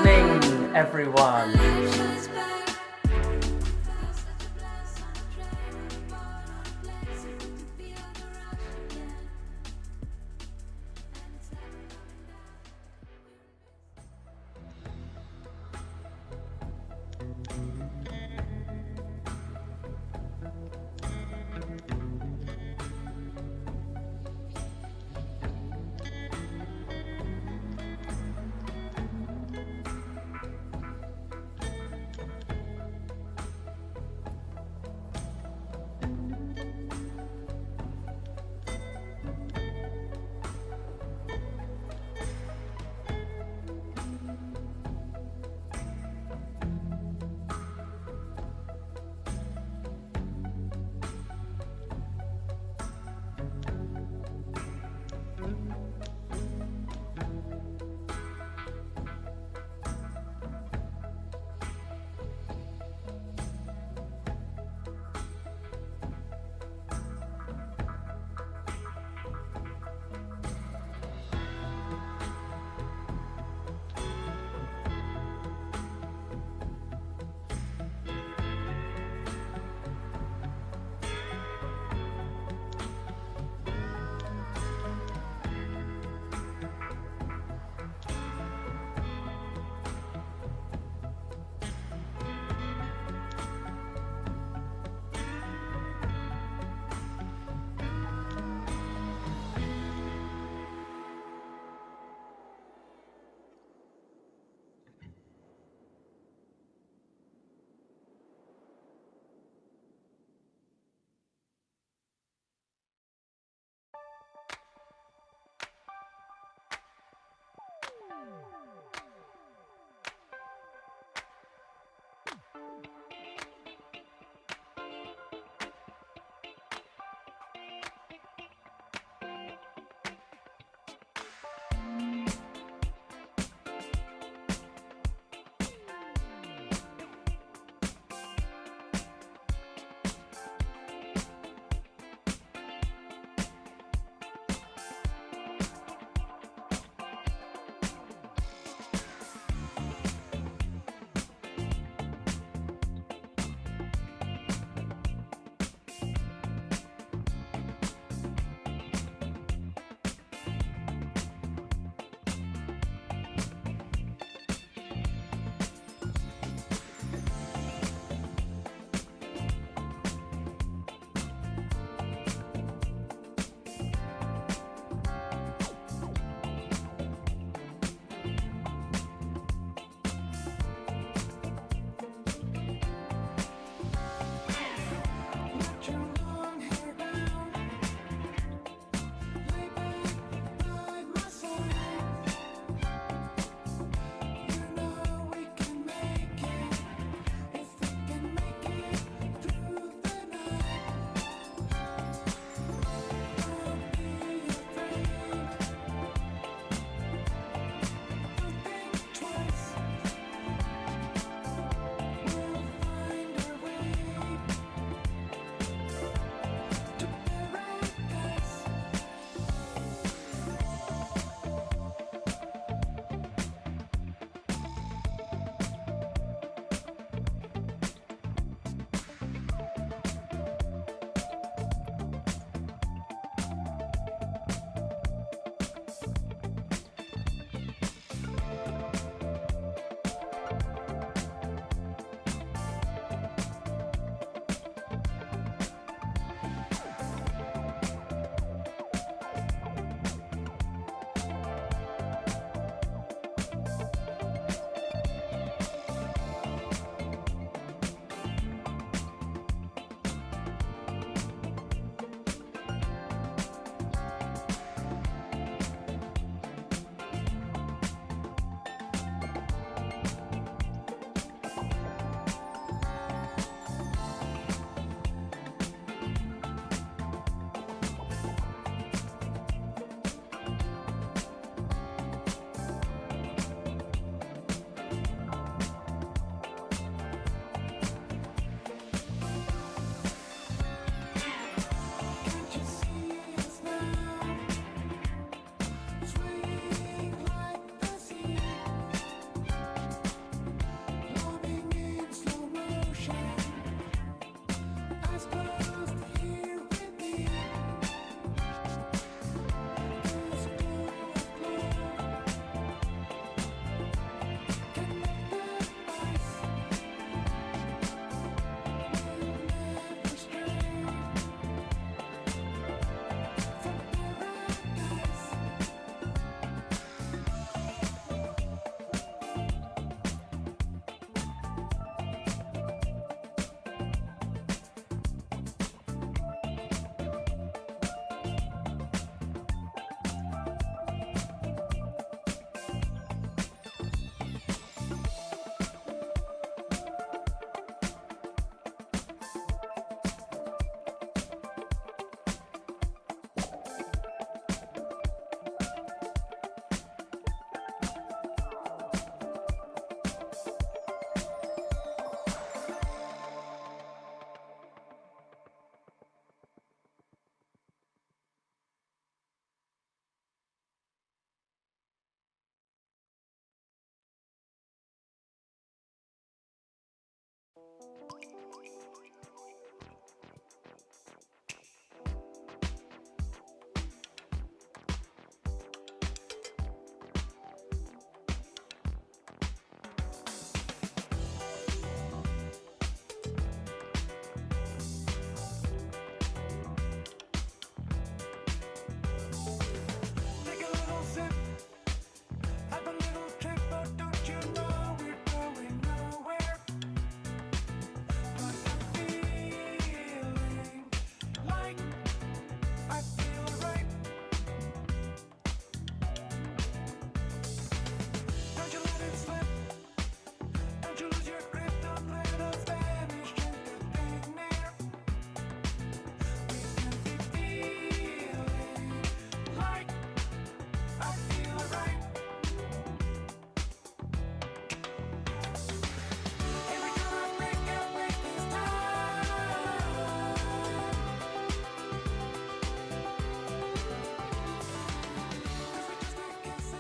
evening, everyone.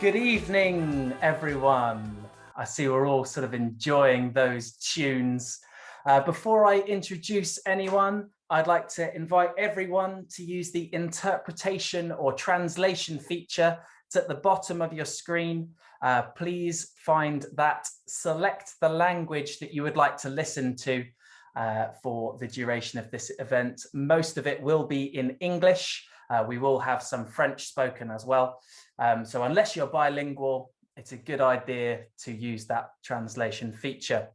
Good evening, everyone. I see we're all sort of enjoying those tunes. Before I introduce anyone, I'd like to invite everyone to use the interpretation or translation feature. It's at the bottom of your screen. Please find that, select the language that you would like to listen to for the duration of this event. Most of it will be in English. We will have some French spoken as well. So unless you're bilingual, it's a good idea to use that translation feature.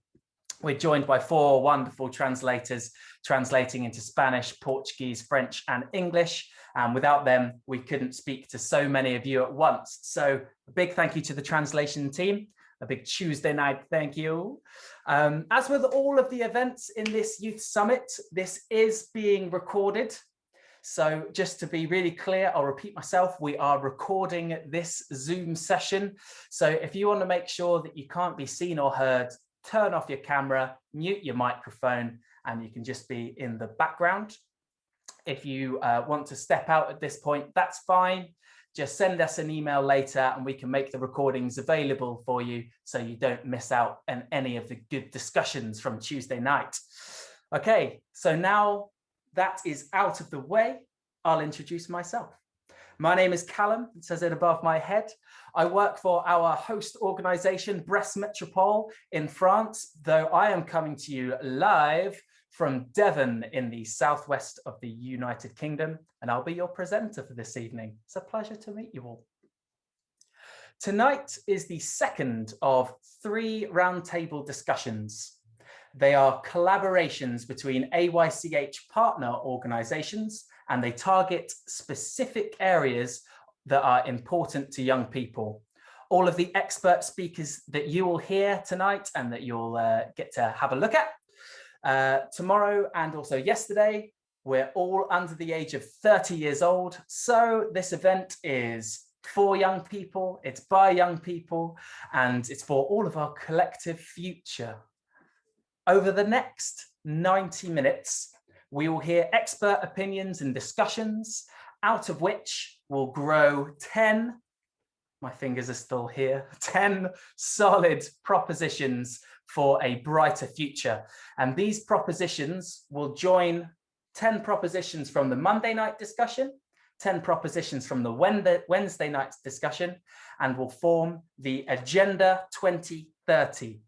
We're joined by 4 wonderful translators translating into Spanish, Portuguese, French, and English. And without them, we couldn't speak to so many of you at once. So a big thank you to the translation team. A big Tuesday night thank you. As with all of the events in this Youth Summit, this is being recorded. So just to be really clear, I'll repeat myself, we are recording this Zoom session. So if you want to make sure that you can't be seen or heard, turn off your camera, mute your microphone, and you can just be in the background. If you want to step out at this point, that's fine. Just send us an email later and we can make the recordings available for you so you don't miss out on any of the good discussions from Tuesday night. Okay, so now that is out of the way, I'll introduce myself. My name is Callum, it says it above my head. I work for our host organisation, Brest Métropole in France, though I am coming to you live from Devon in the southwest of the United Kingdom, and I'll be your presenter for this evening. It's a pleasure to meet you all. Tonight is the second of 3 roundtable discussions. They are collaborations between AYCH partner organisations, and they target specific areas that are important to young people. All of the expert speakers that you will hear tonight and that you'll get to have a look at tomorrow and also yesterday, we're all under the age of 30 years old. So this event is for young people, it's by young people, and it's for all of our collective future. Over the next 90 minutes, we will hear expert opinions and discussions, out of which will grow 10, my fingers are still here, 10 solid propositions for a brighter future. And these propositions will join 10 propositions from the Monday night discussion, 10 propositions from the Wednesday night's discussion, and will form the Agenda 2030.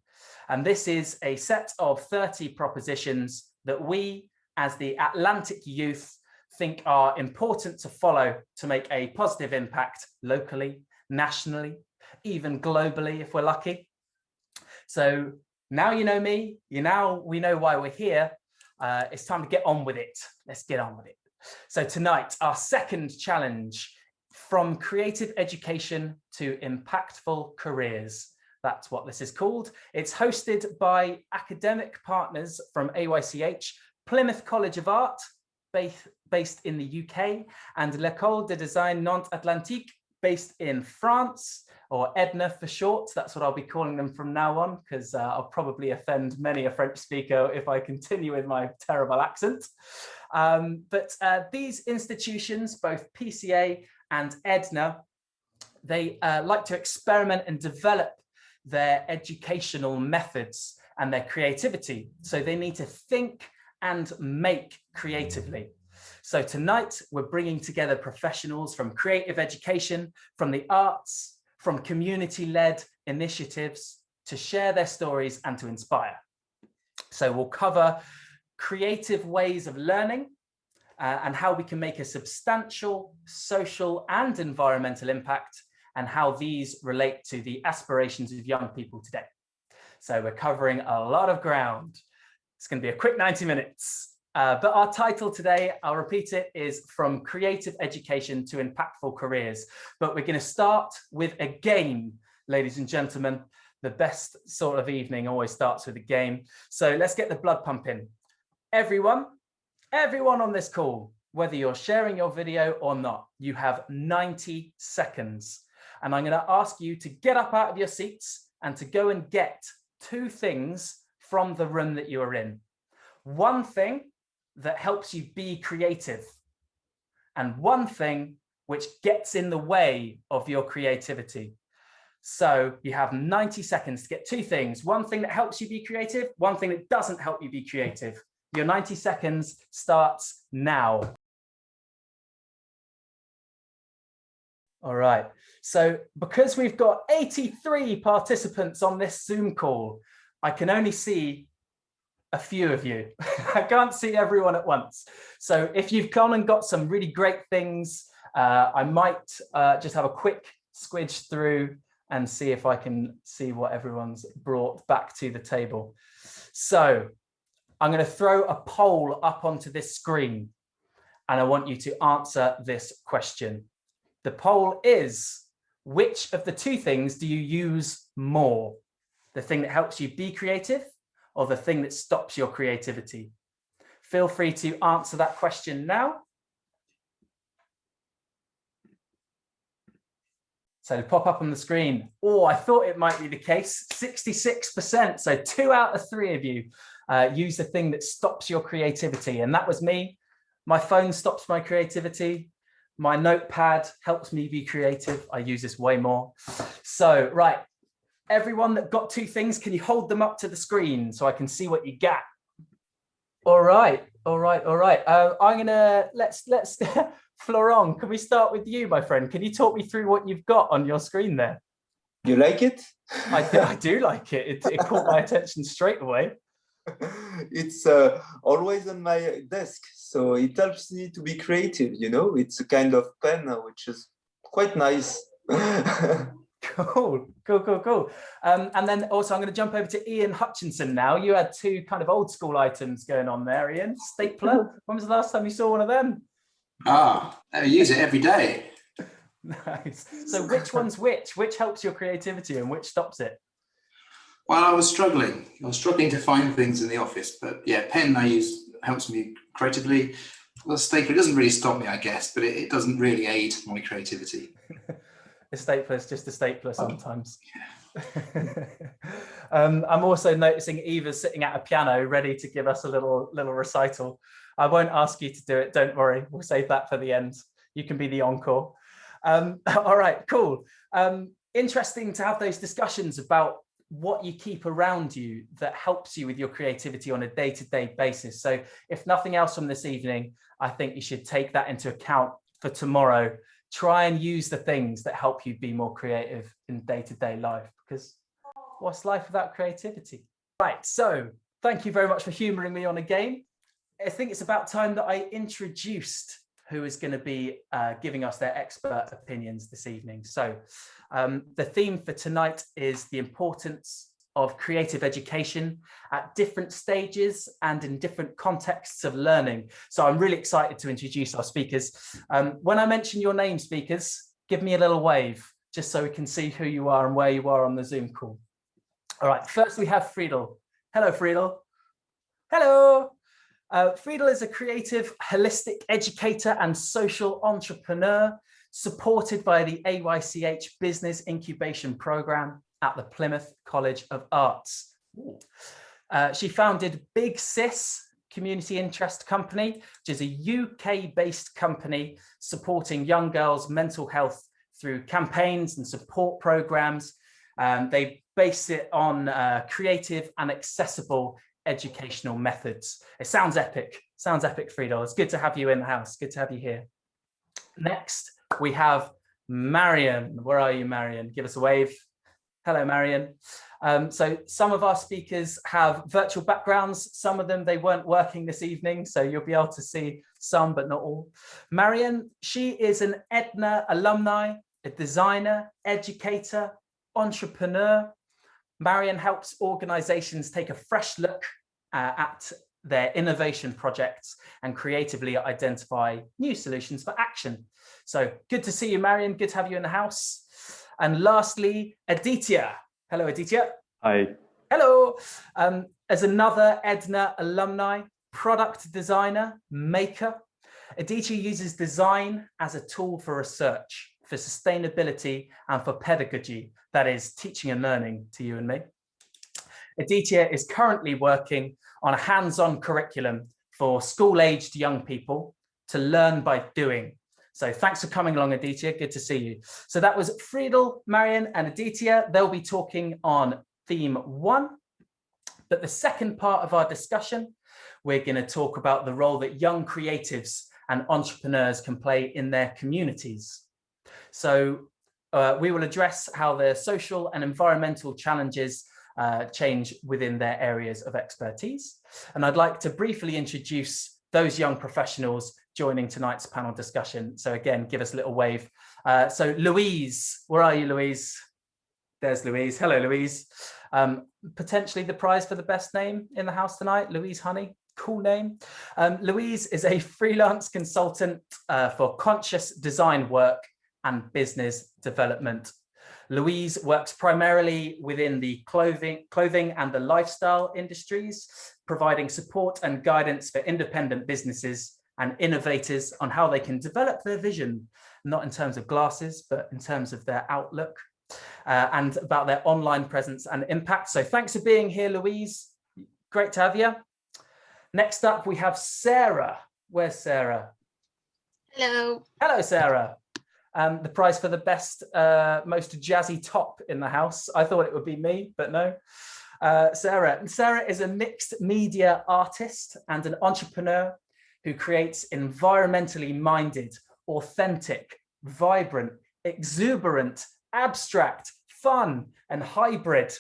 And this is a set of 30 propositions that we, as the Atlantic youth, think are important to follow to make a positive impact locally, nationally, even globally if we're lucky. So now you know me, we know why we're here. It's time to get on with it. Let's get on with it. So tonight, our second challenge, from creative education to impactful careers. That's what this is called. It's hosted by academic partners from AYCH, Plymouth College of Art, based in the UK, and l'École de Design Nantes-Atlantique, based in France, or EDNA for short. That's what I'll be calling them from now on, because I'll probably offend many a French speaker if I continue with my terrible accent. But these institutions, both PCA and EDNA, they like to experiment and develop their educational methods and their creativity. So they need to think and make creatively. So tonight we're bringing together professionals from creative education, from the arts, from community-led initiatives to share their stories and to inspire. So we'll cover creative ways of learning and how we can make a substantial social and environmental impact, and how these relate to the aspirations of young people today. So we're covering a lot of ground. It's going to be a quick 90 minutes. But our title today, I'll repeat it, is From Creative Education to Impactful Careers. But we're going to start with a game, ladies and gentlemen. The best sort of evening always starts with a game. So let's get the blood pumping. Everyone on this call, whether you're sharing your video or not, you have 90 seconds. And I'm going to ask you to get up out of your seats and to go and get 2 things from the room that you are in. One thing that helps you be creative, and one thing which gets in the way of your creativity. So you have 90 seconds to get 2 things. One thing that helps you be creative, one thing that doesn't help you be creative. Your 90 seconds starts now. All right, so because we've got 83 participants on this Zoom call, I can only see a few of you. I can't see everyone at once. So if you've gone and got some really great things, I might just have a quick squidge through and see if I can see what everyone's brought back to the table. So I'm going to throw a poll up onto this screen, and I want you to answer this question. The poll is, which of the 2 things do you use more? The thing that helps you be creative, or the thing that stops your creativity? Feel free to answer that question now. So pop up on the screen. Oh, I thought it might be the case. 66%. So 2 out of 3 of you use the thing that stops your creativity. And that was me. My phone stops my creativity. My notepad helps me be creative. I use this way more. So, right. Everyone that got 2 things, can you hold them up to the screen so I can see what you got? All right. I'm gonna let's Florent, can we start with you, my friend? Can you talk me through what you've got on your screen there? You like it? I do like it. It caught my attention straight away. It's always on my desk, so it helps me to be creative. It's a kind of pen which is quite nice. Cool. And then also I'm going to jump over to Ian Hutchinson now. You had 2 kind of old school items going on there, Ian. Stapler. When was the last time you saw one of them? I use it every day. Nice. So which one's which? Which helps your creativity and which stops it? Well, I was struggling to find things in the office, but yeah, pen I use helps me creatively. Well, stapler doesn't really stop me, I guess, but it doesn't really aid my creativity. A stapler is just a stapler sometimes. I'm also noticing Eva's sitting at a piano ready to give us a little recital. I won't ask you to do it, don't worry, we'll save that for the end. You can be the encore. All right, cool. Interesting to have those discussions about what you keep around you that helps you with your creativity on a day-to-day basis. So if nothing else from this evening, I think you should take that into account for tomorrow. Try and use the things that help you be more creative in day-to-day life, because what's life without creativity? Right, so thank you very much for humoring me on a game. I think it's about time that I introduced who is going to be giving us their expert opinions this evening. So the theme for tonight is the importance of creative education at different stages and in different contexts of learning. So I'm really excited to introduce our speakers. When I mention your name, speakers, give me a little wave, just so we can see who you are and where you are on the Zoom call. All right, first we have Friedel. Hello, Friedel. Hello. Friedel is a creative, holistic educator and social entrepreneur, supported by the AYCH Business Incubation Program at the Plymouth College of Arts. She founded Big Sis Community Interest Company, which is a UK-based company supporting young girls' mental health through campaigns and support programs. They base it on creative and accessible educational methods. It sounds epic. Sounds epic, Friedel. It's good to have you in the house. Good to have you here. Next, we have Marion. Where are you, Marion? Give us a wave. Hello, Marion. So some of our speakers have virtual backgrounds. Some of them, they weren't working this evening, so you'll be able to see some, but not all. Marion, she is an Edna alumni, a designer, educator, entrepreneur. Marion helps organizations take a fresh look at their innovation projects and creatively identify new solutions for action. So good to see you, Marion. Good to have you in the house. And lastly, Aditya. Hello, Aditya. Hi. Hello. As another Edna alumni, product designer, maker, Aditya uses design as a tool for research, for sustainability, and for pedagogy, that is teaching and learning to you and me. Aditya is currently working on a hands-on curriculum for school-aged young people to learn by doing. So thanks for coming along, Aditya. Good to see you. So that was Friedel, Marion, and Aditya. They'll be talking on theme 1. But the second part of our discussion, we're going to talk about the role that young creatives and entrepreneurs can play in their communities. So we will address how the social and environmental challenges change within their areas of expertise. And I'd like to briefly introduce those young professionals joining tonight's panel discussion. So again, give us a little wave. So Louise, where are you, Louise? There's Louise. Hello, Louise. Potentially the prize for the best name in the house tonight, Louise Honey. Cool name. Louise is a freelance consultant for conscious design work and business development. Louise works primarily within the clothing and the lifestyle industries, providing support and guidance for independent businesses and innovators on how they can develop their vision, not in terms of glasses, but in terms of their outlook and about their online presence and impact. So thanks for being here, Louise. Great to have you. Next up, we have Sarah. Where's Sarah? Hello. Hello, Sarah. The prize for the best, most jazzy top in the house. I thought it would be me, but no. Sarah is a mixed media artist and an entrepreneur who creates environmentally minded, authentic, vibrant, exuberant, abstract, fun, and hybrid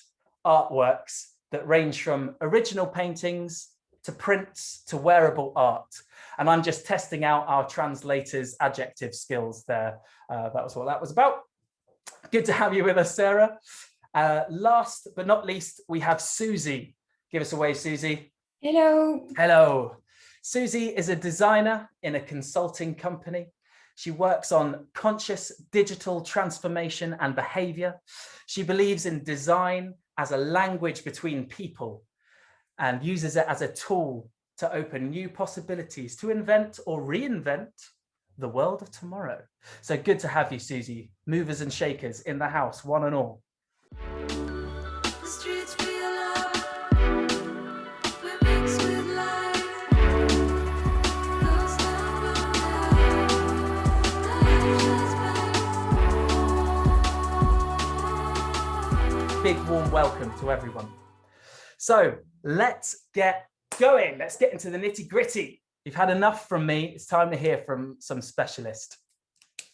artworks that range from original paintings to prints to wearable art. And I'm just testing out our translator's adjective skills there. That was what that was about. Good to have you with us, Sarah. Last but not least, we have Susie. Give us a wave, Susie. Hello. Hello. Susie is a designer in a consulting company. She works on conscious digital transformation and behavior. She believes in design as a language between people and uses it as a tool to open new possibilities to invent or reinvent the world of tomorrow. So good to have you, Susie. Movers and shakers in the house, one and all. big warm welcome to everyone. So let's get going. Let's get into the nitty-gritty. You've had enough from me. It's time to hear from some specialists.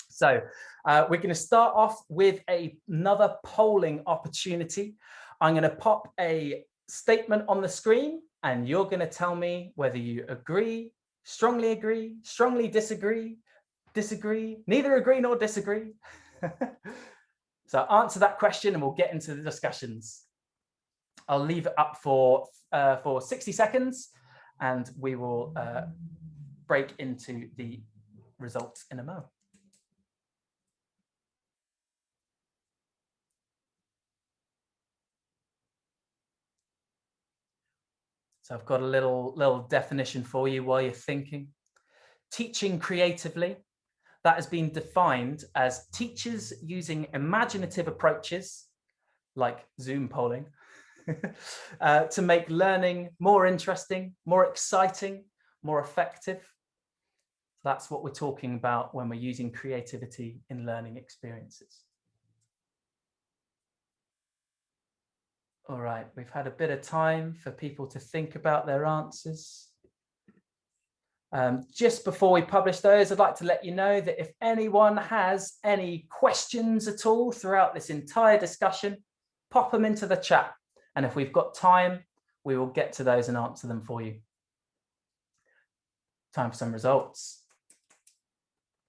So we're going to start off with another polling opportunity. I'm going to pop a statement on the screen and you're going to tell me whether you agree, strongly disagree, neither agree nor disagree. So answer that question and we'll get into the discussions. I'll leave it up for 60 seconds and we will break into the results in a moment. So I've got a little definition for you while you're thinking. Teaching creatively, that has been defined as teachers using imaginative approaches, like Zoom polling, to make learning more interesting, more exciting, more effective. That's what we're talking about when we're using creativity in learning experiences. All right, we've had a bit of time for people to think about their answers. Just before we publish those, I'd like to let you know that if anyone has any questions at all throughout this entire discussion, pop them into the chat. And if we've got time, we will get to those and answer them for you. Time for some results.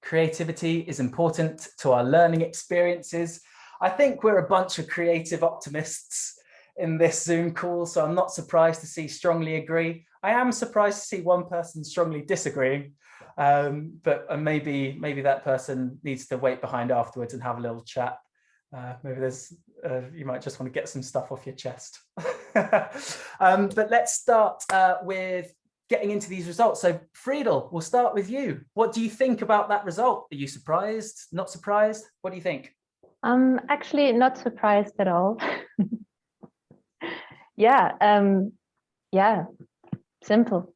Creativity is important to our learning experiences. I think we're a bunch of creative optimists in this Zoom call, so I'm not surprised to see strongly agree. I am surprised to see one person strongly disagreeing, but maybe that person needs to wait behind afterwards and have a little chat. Maybe you might just want to get some stuff off your chest. But let's start with getting into these results. So Friedel, we'll start with you. What do you think about that result? Are you surprised, not surprised? What do you think? I'm actually not surprised at all. Yeah, simple.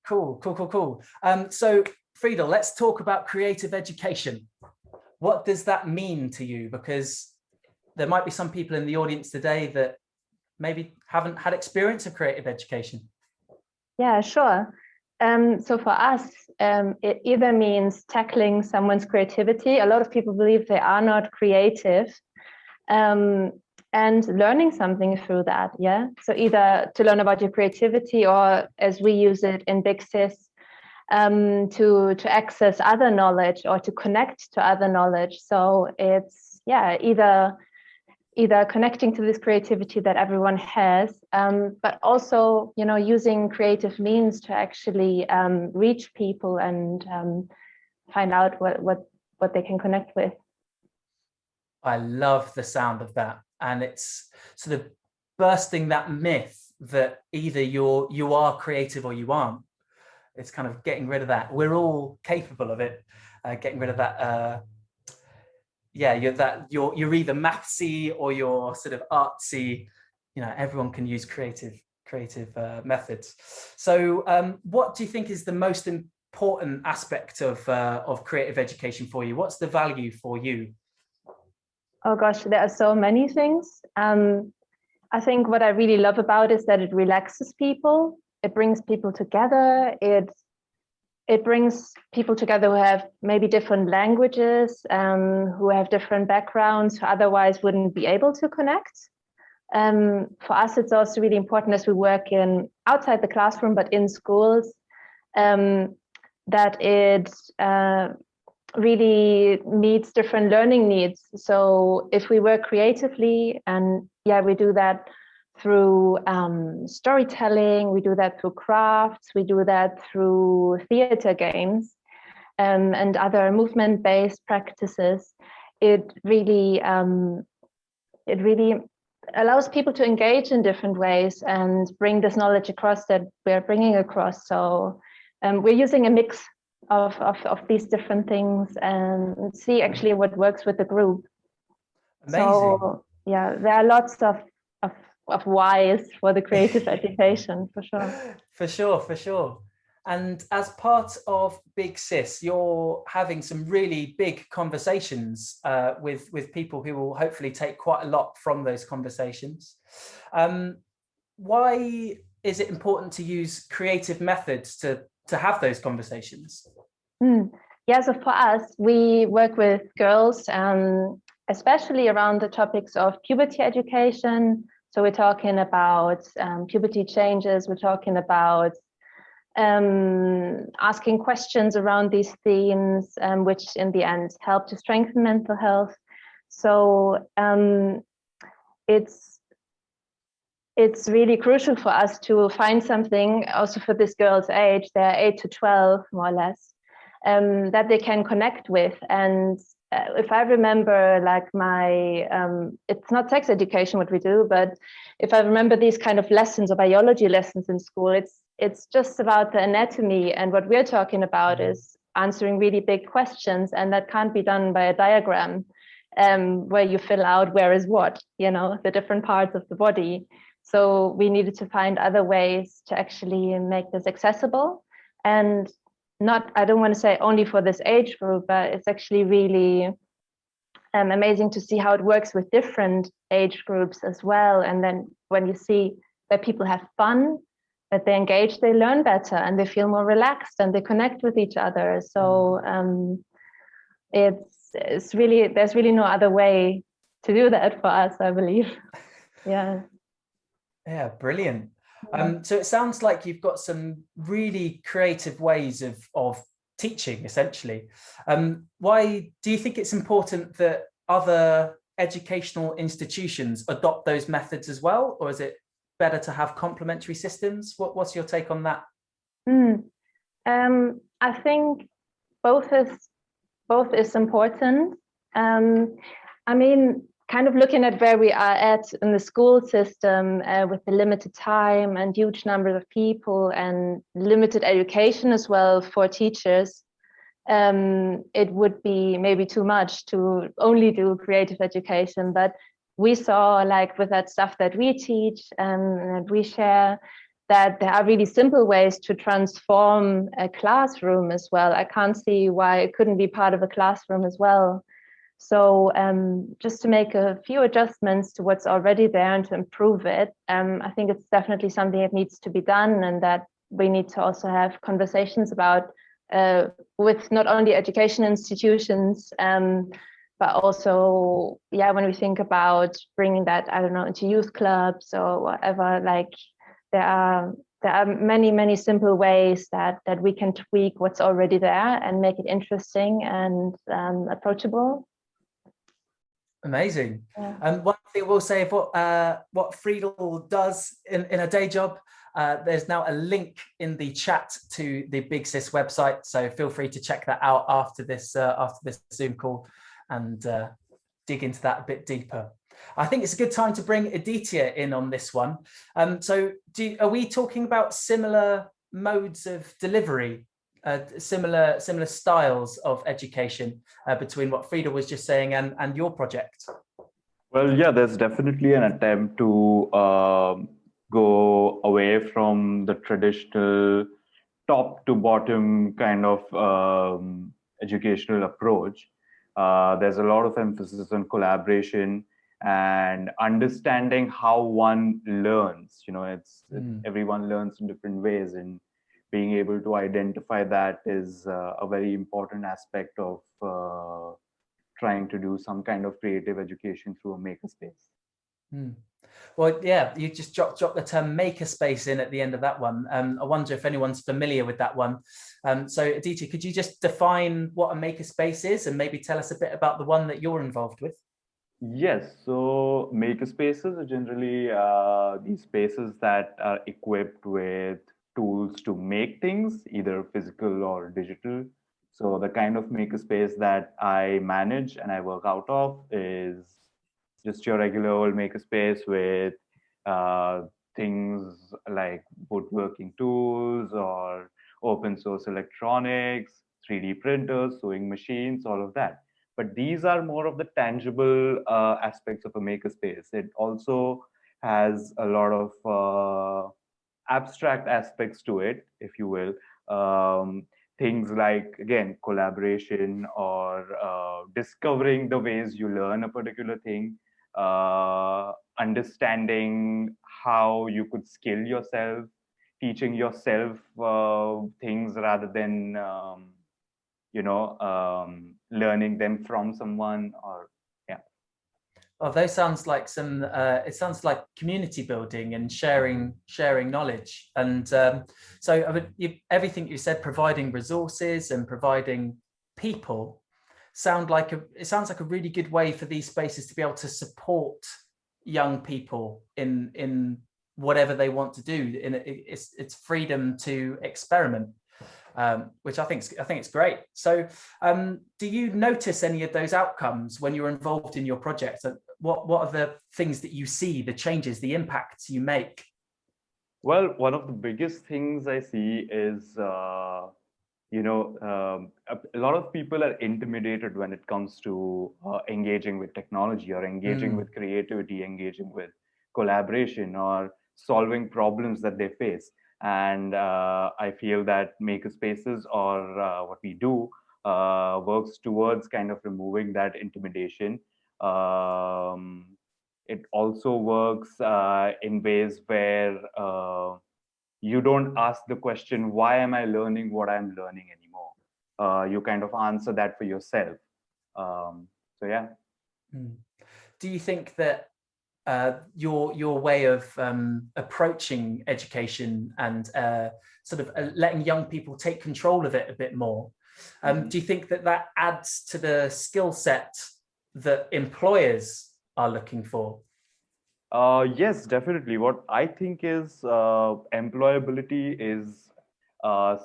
Cool. So Friedel, let's talk about creative education. What does that mean to you? Because there might be some people in the audience today that maybe haven't had experience of creative education. Yeah, sure. So for us, it either means tackling someone's creativity. A lot of people believe they are not creative. And learning something through that, yeah? So either to learn about your creativity or, as we use it in Big Sis, to access other knowledge or to connect to other knowledge. So it's, yeah, either connecting to this creativity that everyone has, but also, you know, using creative means to actually reach people and find out what they can connect with. I love the sound of that. And it's sort of bursting that myth that either you are creative or you aren't. It's kind of getting rid of that. We're all capable of it. Getting rid of that. You're either mathsy or you're sort of artsy. You know, everyone can use creative methods. So, what do you think is the most important aspect of creative education for you? What's the value for you? Oh gosh, there are so many things. I think what I really love about it is that it relaxes people. It brings people together. It brings people together who have maybe different languages, who have different backgrounds, who otherwise wouldn't be able to connect. For us, it's also really important as we work outside the classroom, but in schools, that it really meets different learning needs. So if we work creatively, and yeah, we do that through storytelling, we do that through crafts, we do that through theater games, and other movement-based practices, it really allows people to engage in different ways and bring this knowledge across that we're bringing across. So we're using a mix of these different things and see actually what works with the group. Amazing. So yeah, there are lots of whys for the creative education, for sure. For sure. And as part of Big Sis, you're having some really big conversations with people who will hopefully take quite a lot from those conversations. Why is it important to use creative methods to have those conversations? Yeah, so for us, we work with girls, especially around the topics of puberty education. So we're talking about puberty changes, we're talking about asking questions around these themes, which in the end help to strengthen mental health. So it's really crucial for us to find something also for this girl's age, they're 8 to 12 more or less, that they can connect with. And if I remember, like my, it's not sex education what we do, but if I remember these kind of lessons or biology lessons in school, it's just about the anatomy, and what we're talking about is answering really big questions, and that can't be done by a diagram where you fill out where is what, you know, the different parts of the body. So we needed to find other ways to actually make this accessible, and not, I don't want to say only for this age group, but it's actually really amazing to see how it works with different age groups as well. And then when you see that people have fun, that they engage, they learn better, and they feel more relaxed, and they connect with each other. So it's really, there's really no other way to do that for us, I believe. Yeah. Yeah, brilliant. So it sounds like you've got some really creative ways of teaching, essentially. Why do you think it's important that other educational institutions adopt those methods as well, or is it better to have complementary systems? What's your take on that? I think both is important. I mean, kind of looking at where we are at in the school system with the limited time and huge numbers of people and limited education as well for teachers, it would be maybe too much to only do creative education. But we saw, like with that stuff that we teach and we share, that there are really simple ways to transform a classroom as well. I can't see why it couldn't be part of a classroom as well. So just to make a few adjustments to what's already there and to improve it, I think it's definitely something that needs to be done, and that we need to also have conversations about with not only education institutions, but also, yeah, when we think about bringing that, I don't know, into youth clubs or whatever, like there are many simple ways that we can tweak what's already there and make it interesting and approachable. Amazing. Yeah. One thing I will say of what Friedel does in a day job, there's now a link in the chat to the Big Sis website, so feel free to check that out after this Zoom call and dig into that a bit deeper. I think it's a good time to bring Aditya in on this one. So are we talking about similar modes of delivery, similar styles of education between what Frieda was just saying and your project? Well, yeah, there's definitely an attempt to go away from the traditional top to bottom kind of educational approach. There's a lot of emphasis on collaboration and understanding how one learns. You know, everyone learns in different ways, and being able to identify that is a very important aspect of trying to do some kind of creative education through a makerspace. Well, yeah, you just dropped the term makerspace in at the end of that one. I wonder if anyone's familiar with that one. So Aditya, could you just define what a makerspace is and maybe tell us a bit about the one that you're involved with? Yes, so makerspaces are generally these spaces that are equipped with tools to make things, either physical or digital. So the kind of makerspace that I manage and I work out of is just your regular old makerspace with things like woodworking tools or open source electronics, 3D printers, sewing machines, all of that. But these are more of the tangible aspects of a makerspace. It also has a lot of abstract aspects to it, if you will, Things like, again, collaboration or discovering the ways you learn a particular thing, understanding how you could skill yourself, teaching yourself things rather than learning them from someone. Or Oh, those sounds like some. It sounds like community building and sharing knowledge. And so, I mean, everything you said, providing resources and providing people, it sounds like a really good way for these spaces to be able to support young people in whatever they want to do. It's freedom to experiment. Which I think it's great. So do you notice any of those outcomes when you're involved in your project? What are the things that you see, the changes, the impacts you make? Well, one of the biggest things I see is, a lot of people are intimidated when it comes to engaging with technology or engaging with creativity, engaging with collaboration or solving problems that they face. And I feel that makerspaces or what we do works towards kind of removing that intimidation. It also works in ways where you don't ask the question, why am I learning what I'm learning anymore? You kind of answer that for yourself. So yeah. Do you think that your way of approaching education and sort of letting young people take control of it a bit more, do you think that adds to the skill set that employers are looking for? Yes, definitely. What I think is employability is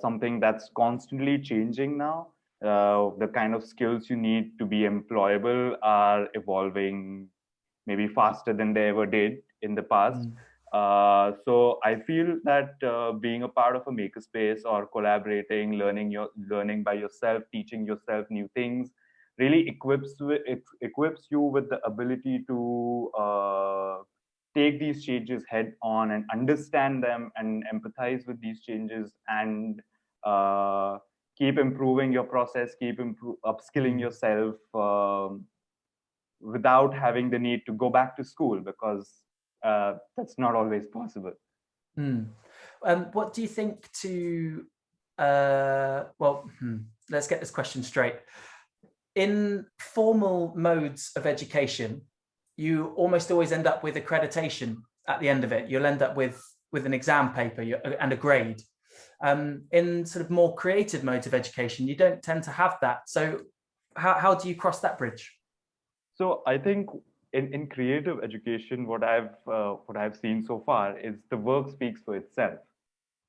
something that's constantly changing now. The kind of skills you need to be employable are evolving maybe faster than they ever did in the past. So I feel that being a part of a makerspace or collaborating, learning by yourself, teaching yourself new things, really equips you with the ability to take these changes head on and understand them and empathize with these changes and keep improving your process, keep upskilling yourself without having the need to go back to school, because that's not always possible. What do you think to, let's get this question straight. In formal modes of education, you almost always end up with accreditation at the end of it. You'll end up with an exam paper and a grade. In sort of more creative modes of education, you don't tend to have that. So how do you cross that bridge? So I think in creative education, what I've seen so far is the work speaks for itself.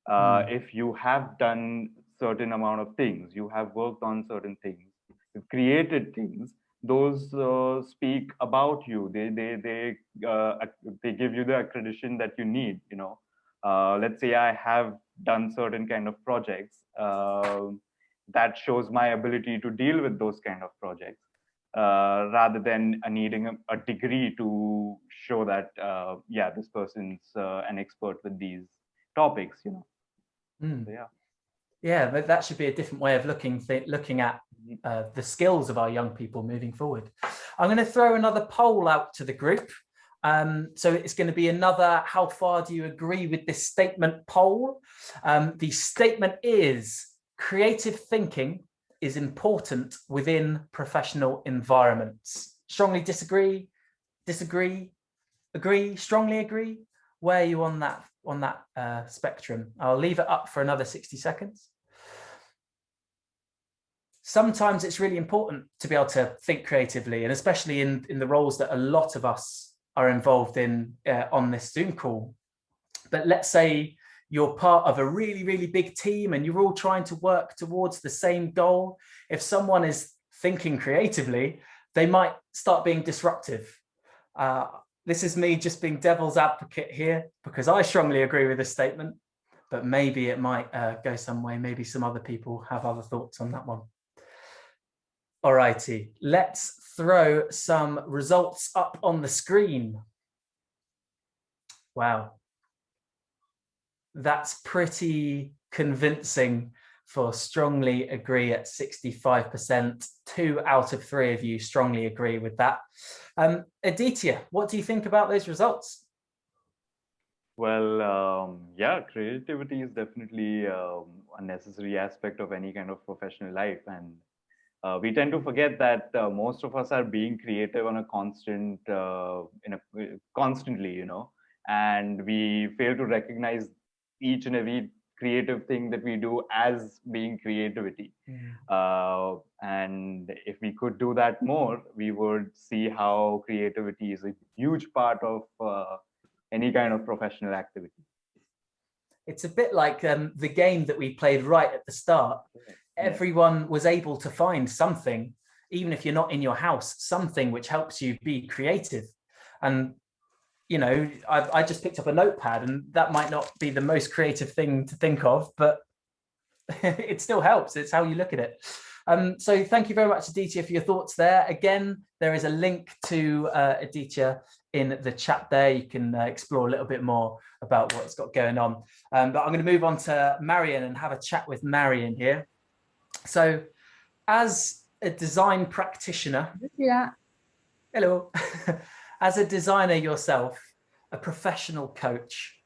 If you have done certain amount of things, you have worked on certain things, you've created things, those speak about you. They give you the accreditation that you need. Let's say I have done certain kind of projects that shows my ability to deal with those kind of projects. Rather than needing a degree to show that, this person's an expert with these topics, So, yeah, but that should be a different way of looking at the skills of our young people moving forward. I'm going to throw another poll out to the group. So it's going to be another, how far do you agree with this statement poll? The statement is, creative thinking is important within professional environments. Strongly disagree, agree, strongly agree? Where are you on that spectrum? I'll leave it up for another 60 seconds. Sometimes it's really important to be able to think creatively, and especially in the roles that a lot of us are involved in on this Zoom call. But let's say you're part of a really, really big team and you're all trying to work towards the same goal. If someone is thinking creatively, they might start being disruptive. This is me just being devil's advocate here, because I strongly agree with this statement, but maybe it might go some way. Maybe some other people have other thoughts on that one. All righty, let's throw some results up on the screen. Wow. That's pretty convincing for strongly agree at 65%. 2 out of 3 of you strongly agree with that. Aditya, what do you think about those results? Well, yeah, creativity is definitely a necessary aspect of any kind of professional life. And we tend to forget that most of us are being creative on a constantly, and we fail to recognize each and every creative thing that we do as being creativity. And if we could do that more, we would see how creativity is a huge part of any kind of professional activity. It's a bit like the game that we played right at the start. Everyone was able to find something, even if you're not in your house, something which helps you be creative. And I just picked up a notepad, and that might not be the most creative thing to think of, but it still helps. It's how you look at it. So thank you very much, Aditya, for your thoughts there. Again, there is a link to Aditya in the chat there. You can explore a little bit more about what's got going on. But I'm going to move on to Marion and have a chat with Marion here. So as a design practitioner, hello, as a designer yourself, a professional coach,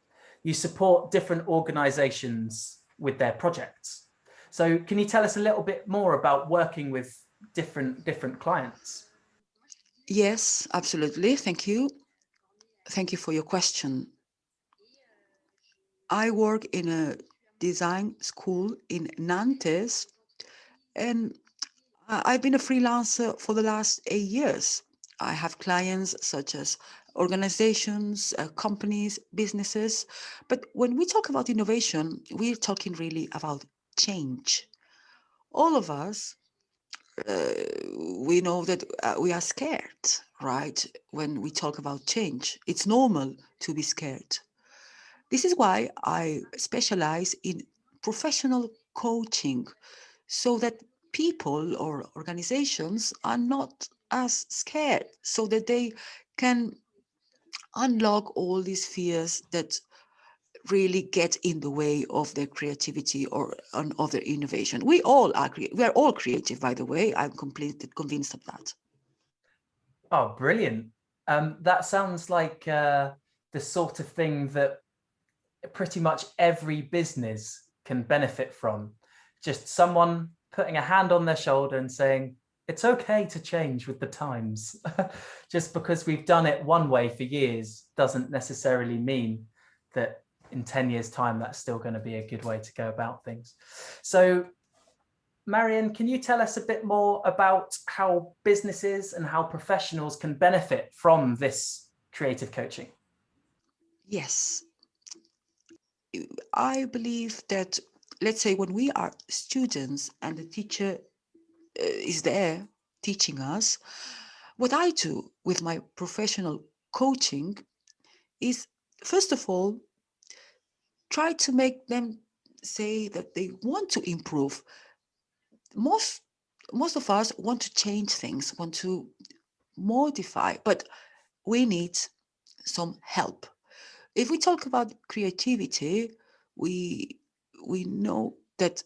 you support different organizations with their projects. So can you tell us a little bit more about working with different clients? Yes, absolutely. Thank you. Thank you for your question. I work in a design school in Nantes, and I've been a freelancer for the last 8 years. I have clients such as organizations, companies, businesses. But when we talk about innovation, we're talking really about change. All of us, we know that we are scared, right? When we talk about change, it's normal to be scared. This is why I specialize in professional coaching, so that people or organizations are not as scared, so that they can unlock all these fears that really get in the way of their creativity or of their innovation. We are all creative, by the way. I'm completely convinced of that. Oh, brilliant. That sounds like the sort of thing that pretty much every business can benefit from. Just someone putting a hand on their shoulder and saying, it's okay to change with the times. Just because we've done it one way for years doesn't necessarily mean that in 10 years' time, that's still going to be a good way to go about things. So, Marion, can you tell us a bit more about how businesses and how professionals can benefit from this creative coaching? Yes. I believe that, let's say, when we are students and the teacher is there teaching us, what I do with my professional coaching is, first of all, try to make them say that they want to improve. Most of us want to change things, want to modify, but we need some help. If we talk about creativity, we know that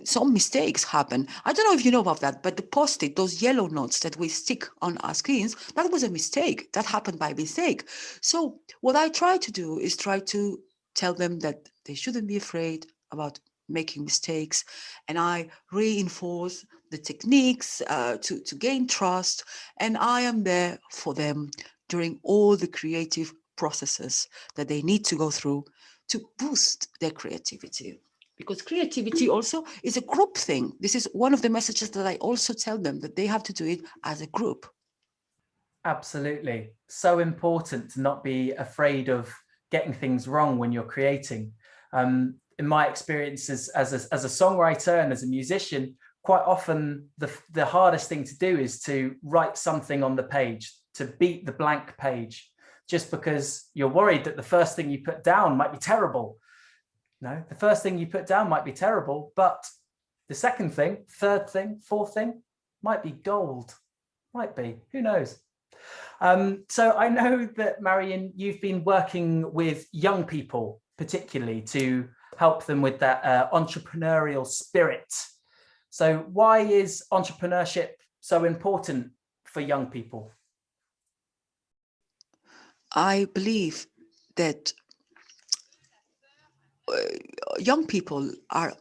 some mistakes happen. I don't know if you know about that, but the post-it, those yellow notes that we stick on our screens, that was a mistake. That happened by mistake. So what I try to do is try to tell them that they shouldn't be afraid about making mistakes. And I reinforce the techniques to gain trust. And I am there for them during all the creative processes that they need to go through to boost their creativity. Because creativity also is a group thing. This is one of the messages that I also tell them, that they have to do it as a group. Absolutely. So important to not be afraid of getting things wrong when you're creating. In my experience as a songwriter and as a musician, quite often the hardest thing to do is to write something on the page, to beat the blank page, just because you're worried that the first thing you put down might be terrible. No, the first thing you put down might be terrible, but the second thing, third thing, fourth thing might be gold. Might be, who knows? So I know that, Marion, you've been working with young people, particularly to help them with that entrepreneurial spirit. So why is entrepreneurship so important for young people? I believe that young people are,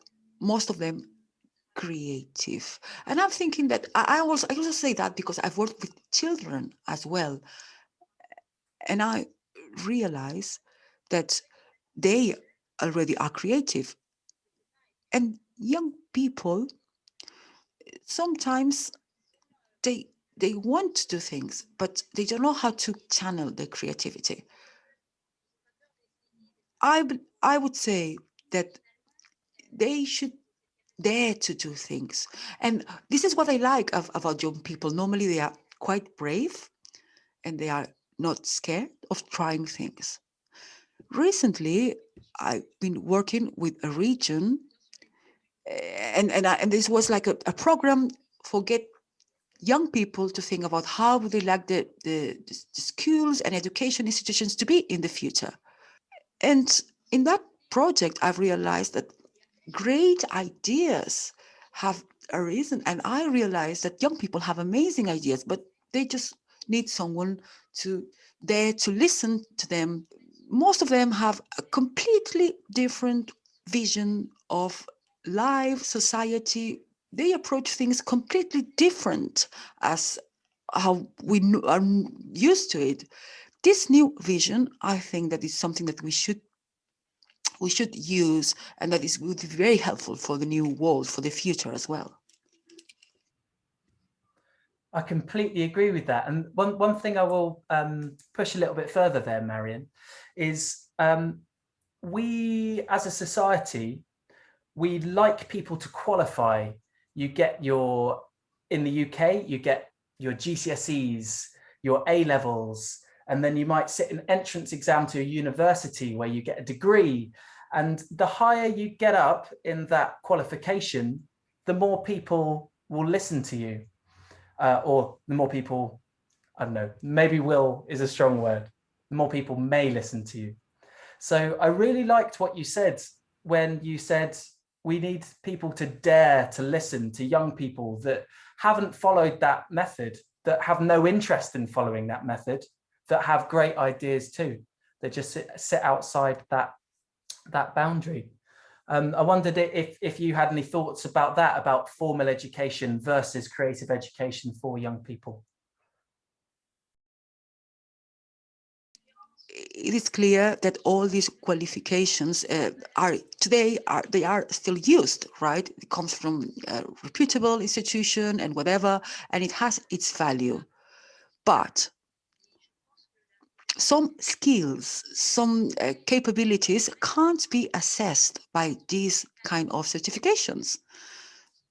most of them, creative. And I'm thinking that I also say that because I've worked with children as well. And I realize that they already are creative. And young people, sometimes they want to do things, but they don't know how to channel their creativity. I would say that they should dare to do things. And this is what I like about young people. Normally they are quite brave and they are not scared of trying things. Recently, I've been working with a region, and this was like a program for young people to think about how would they like the schools and education institutions to be in the future. And in that project, I've realized that great ideas have arisen, and I realized that young people have amazing ideas, but they just need someone to dare to listen to them. Most of them have a completely different vision of life, society. They approach things completely different as how we are used to it. This new vision, I think that is something that we should use, and that would be very helpful for the new world, for the future as well. I completely agree with that. And one thing I will push a little bit further there, Marion, is we as a society, we like people to qualify. You get in the UK, you get your GCSEs, your A-levels, and then you might sit an entrance exam to a university where you get a degree. And the higher you get up in that qualification, the more people will listen to you. Or the more people, I don't know, maybe will is a strong word, the more people may listen to you. So I really liked what you said when you said we need people to dare to listen to young people that haven't followed that method, that have no interest in following that method, that have great ideas too, that just sit outside that boundary. I wondered if you had any thoughts about that, about formal education versus creative education for young people. It is clear that all these qualifications are still used, right? It comes from a reputable institution and whatever, and it has its value. But some skills, some capabilities can't be assessed by these kind of certifications.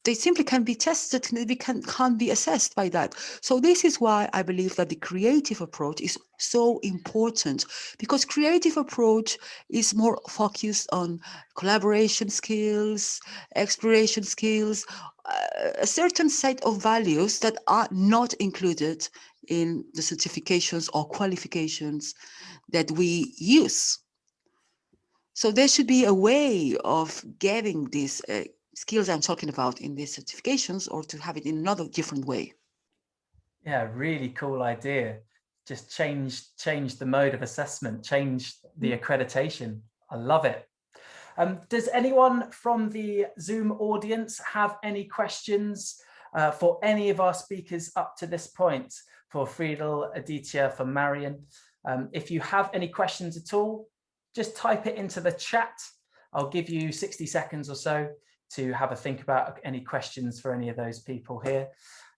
They simply can't be tested, they can't be assessed by that. So this is why I believe that the creative approach is so important, because creative approach is more focused on collaboration skills, exploration skills, a certain set of values that are not included in the certifications or qualifications that we use. So there should be a way of getting these skills I'm talking about in these certifications, or to have it in another different way. Yeah, really cool idea. Just change the mode of assessment, change the accreditation. I love it. Does anyone from the Zoom audience have any questions for any of our speakers up to this point? For Friedel, Aditya, for Marion? If you have any questions at all, just type it into the chat. I'll give you 60 seconds or so to have a think about any questions for any of those people here.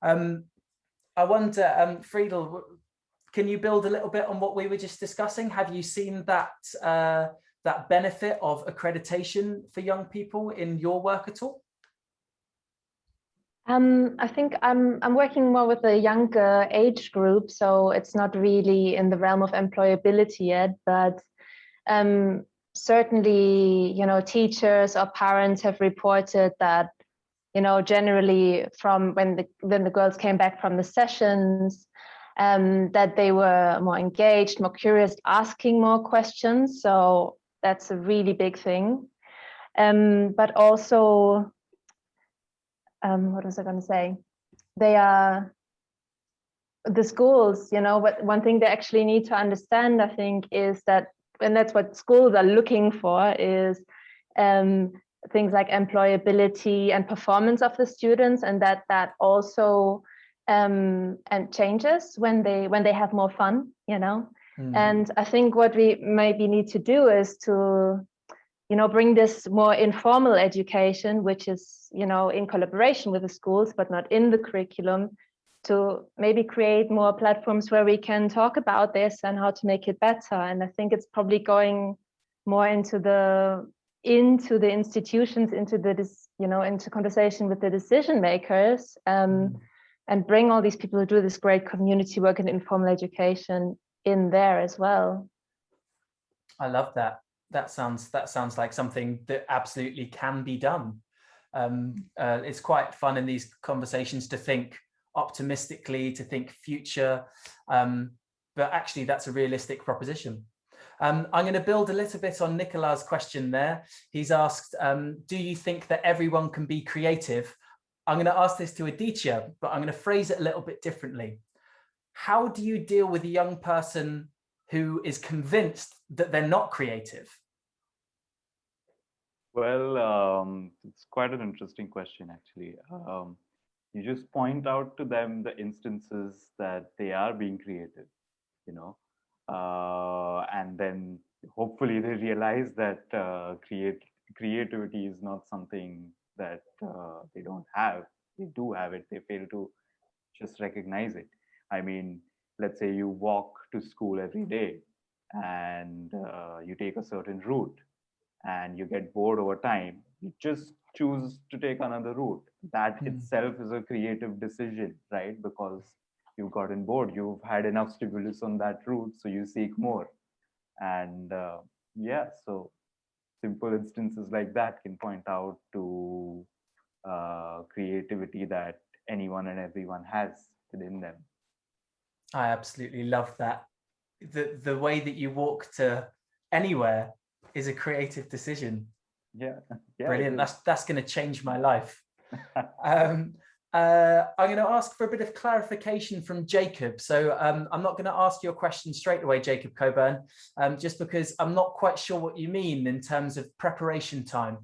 I wonder, Friedel, can you build a little bit on what we were just discussing? Have you seen that that benefit of accreditation for young people in your work at all? I think I'm working more with a younger age group, so it's not really in the realm of employability yet, but certainly, teachers or parents have reported that, generally from when the girls came back from the sessions, that they were more engaged, more curious, asking more questions. So that's a really big thing. but also, what was I going to say? They are the schools, you know, but one thing they actually need to understand, I think, is that, and that's what schools are looking for, is things like employability and performance of the students, and that also and changes when they have more fun, you know. And I think what we maybe need to do is to, you know, bring this more informal education, which is, you know, in collaboration with the schools, but not in the curriculum, to maybe create more platforms where we can talk about this and how to make it better. And I think it's probably going more into the institutions, into conversation with the decision makers, and bring all these people who do this great community work in informal education in there as well. I love that. That sounds like something that absolutely can be done. It's quite fun in these conversations to think optimistically, to think future, but actually that's a realistic proposition. I'm going to build a little bit on Nicolas' question there. He's asked, do you think that everyone can be creative? I'm going to ask this to Aditya, but I'm going to phrase it a little bit differently. How do you deal with a young person who is convinced that they're not creative? Well, it's quite an interesting question, actually. You just point out to them the instances that they are being creative, you know, and then hopefully they realize that creativity is not something that they don't have. They do have it. They fail to just recognize it. I mean, let's say you walk to school every day and you take a certain route and you get bored over time. You just choose to take another route. That itself is a creative decision, right? Because you've gotten bored, you've had enough stimulus on that route, so you seek more. And yeah, so simple instances like that can point out to creativity that anyone and everyone has within them. I absolutely love that. The way that you walk to anywhere is a creative decision. Yeah, brilliant. That's going to change my life. I'm going to ask for a bit of clarification from Jacob. So I'm not going to ask your question straight away, Jacob Coburn, just because I'm not quite sure what you mean in terms of preparation time.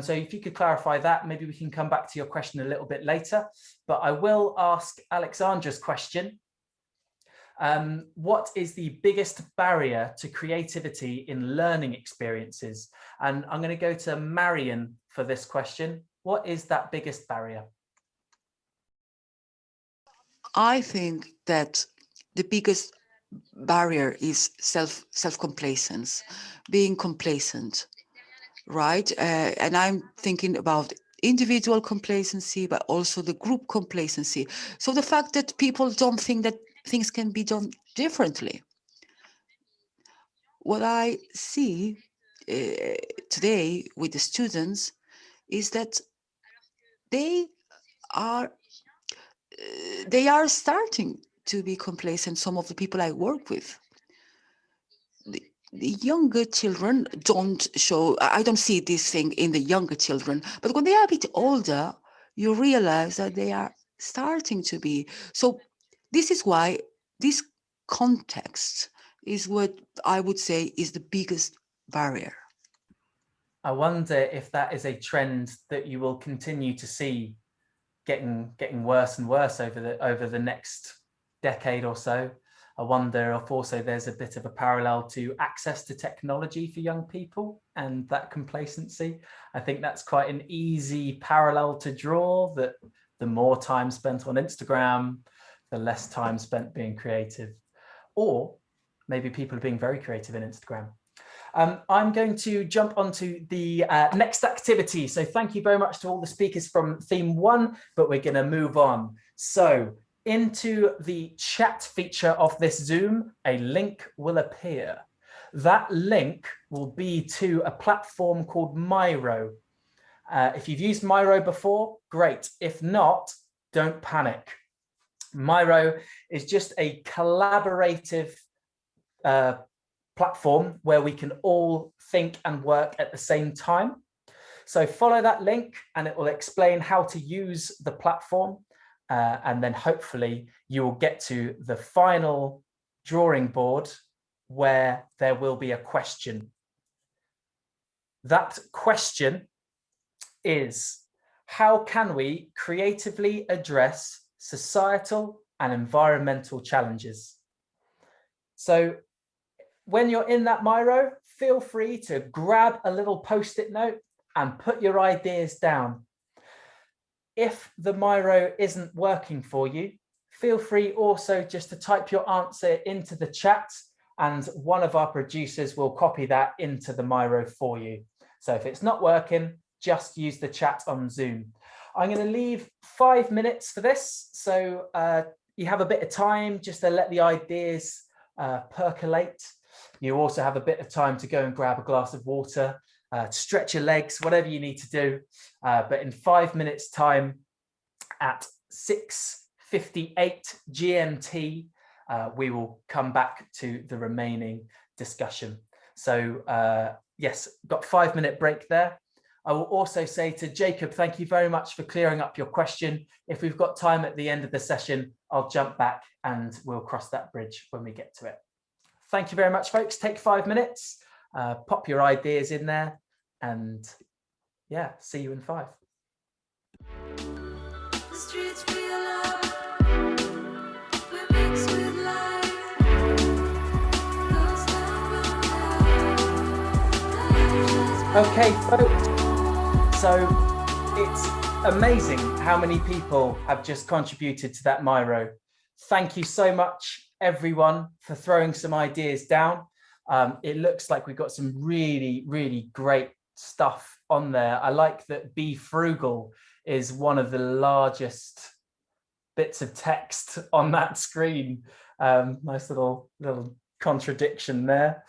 So if you could clarify that, maybe we can come back to your question a little bit later. But I will ask Alexandra's question. What is the biggest barrier to creativity in learning experiences? And I'm going to go to Marion for this question. What is that biggest barrier? I think that the biggest barrier is self-complacence, being complacent, right? And I'm thinking about individual complacency, but also the group complacency. So the fact that people don't think that things can be done differently. What I see today with the students is that they are starting to be complacent. Some of the people I work with, the younger children don't show, I don't see this thing in the younger children, but when they are a bit older, you realize that they are starting to be. So this is why this context is what I would say is the biggest barrier. I wonder if that is a trend that you will continue to see getting worse and worse over the next decade or so. I wonder if also there's a bit of a parallel to access to technology for young people and that complacency. I think that's quite an easy parallel to draw, that the more time spent on Instagram, the less time spent being creative. Or maybe people are being very creative in Instagram. I'm going to jump onto the next activity. So thank you very much to all the speakers from theme 1, but we're going to move on. So into the chat feature of this Zoom, a link will appear. That link will be to a platform called Miro. If you've used Miro before, great. If not, don't panic. Miro is just a collaborative platform where we can all think and work at the same time. So follow that link and it will explain how to use the platform. And then hopefully you will get to the final drawing board where there will be a question. That question is, how can we creatively address societal and environmental challenges? So when you're in that Miro, feel free to grab a little post-it note and put your ideas down. If the Miro isn't working for you, feel free also just to type your answer into the chat and one of our producers will copy that into the Miro for you. So if it's not working, just use the chat on Zoom. I'm going to leave 5 minutes for this. So you have a bit of time just to let the ideas percolate. You also have a bit of time to go and grab a glass of water, stretch your legs, whatever you need to do. But in 5 minutes time at 6:58 GMT, we will come back to the remaining discussion. So yes, got 5 minute break there. I will also say to Jacob, thank you very much for clearing up your question. If we've got time at the end of the session, I'll jump back and we'll cross that bridge when we get to it. Thank you very much, folks. Take 5 minutes, pop your ideas in there, and yeah, see you in 5. Okay, folks, so it's amazing how many people have just contributed to that Miro. Thank you so much, everyone, for throwing some ideas down. It looks like we've got some really, really great stuff on there. I like that Be Frugal is one of the largest bits of text on that screen. Nice little contradiction there.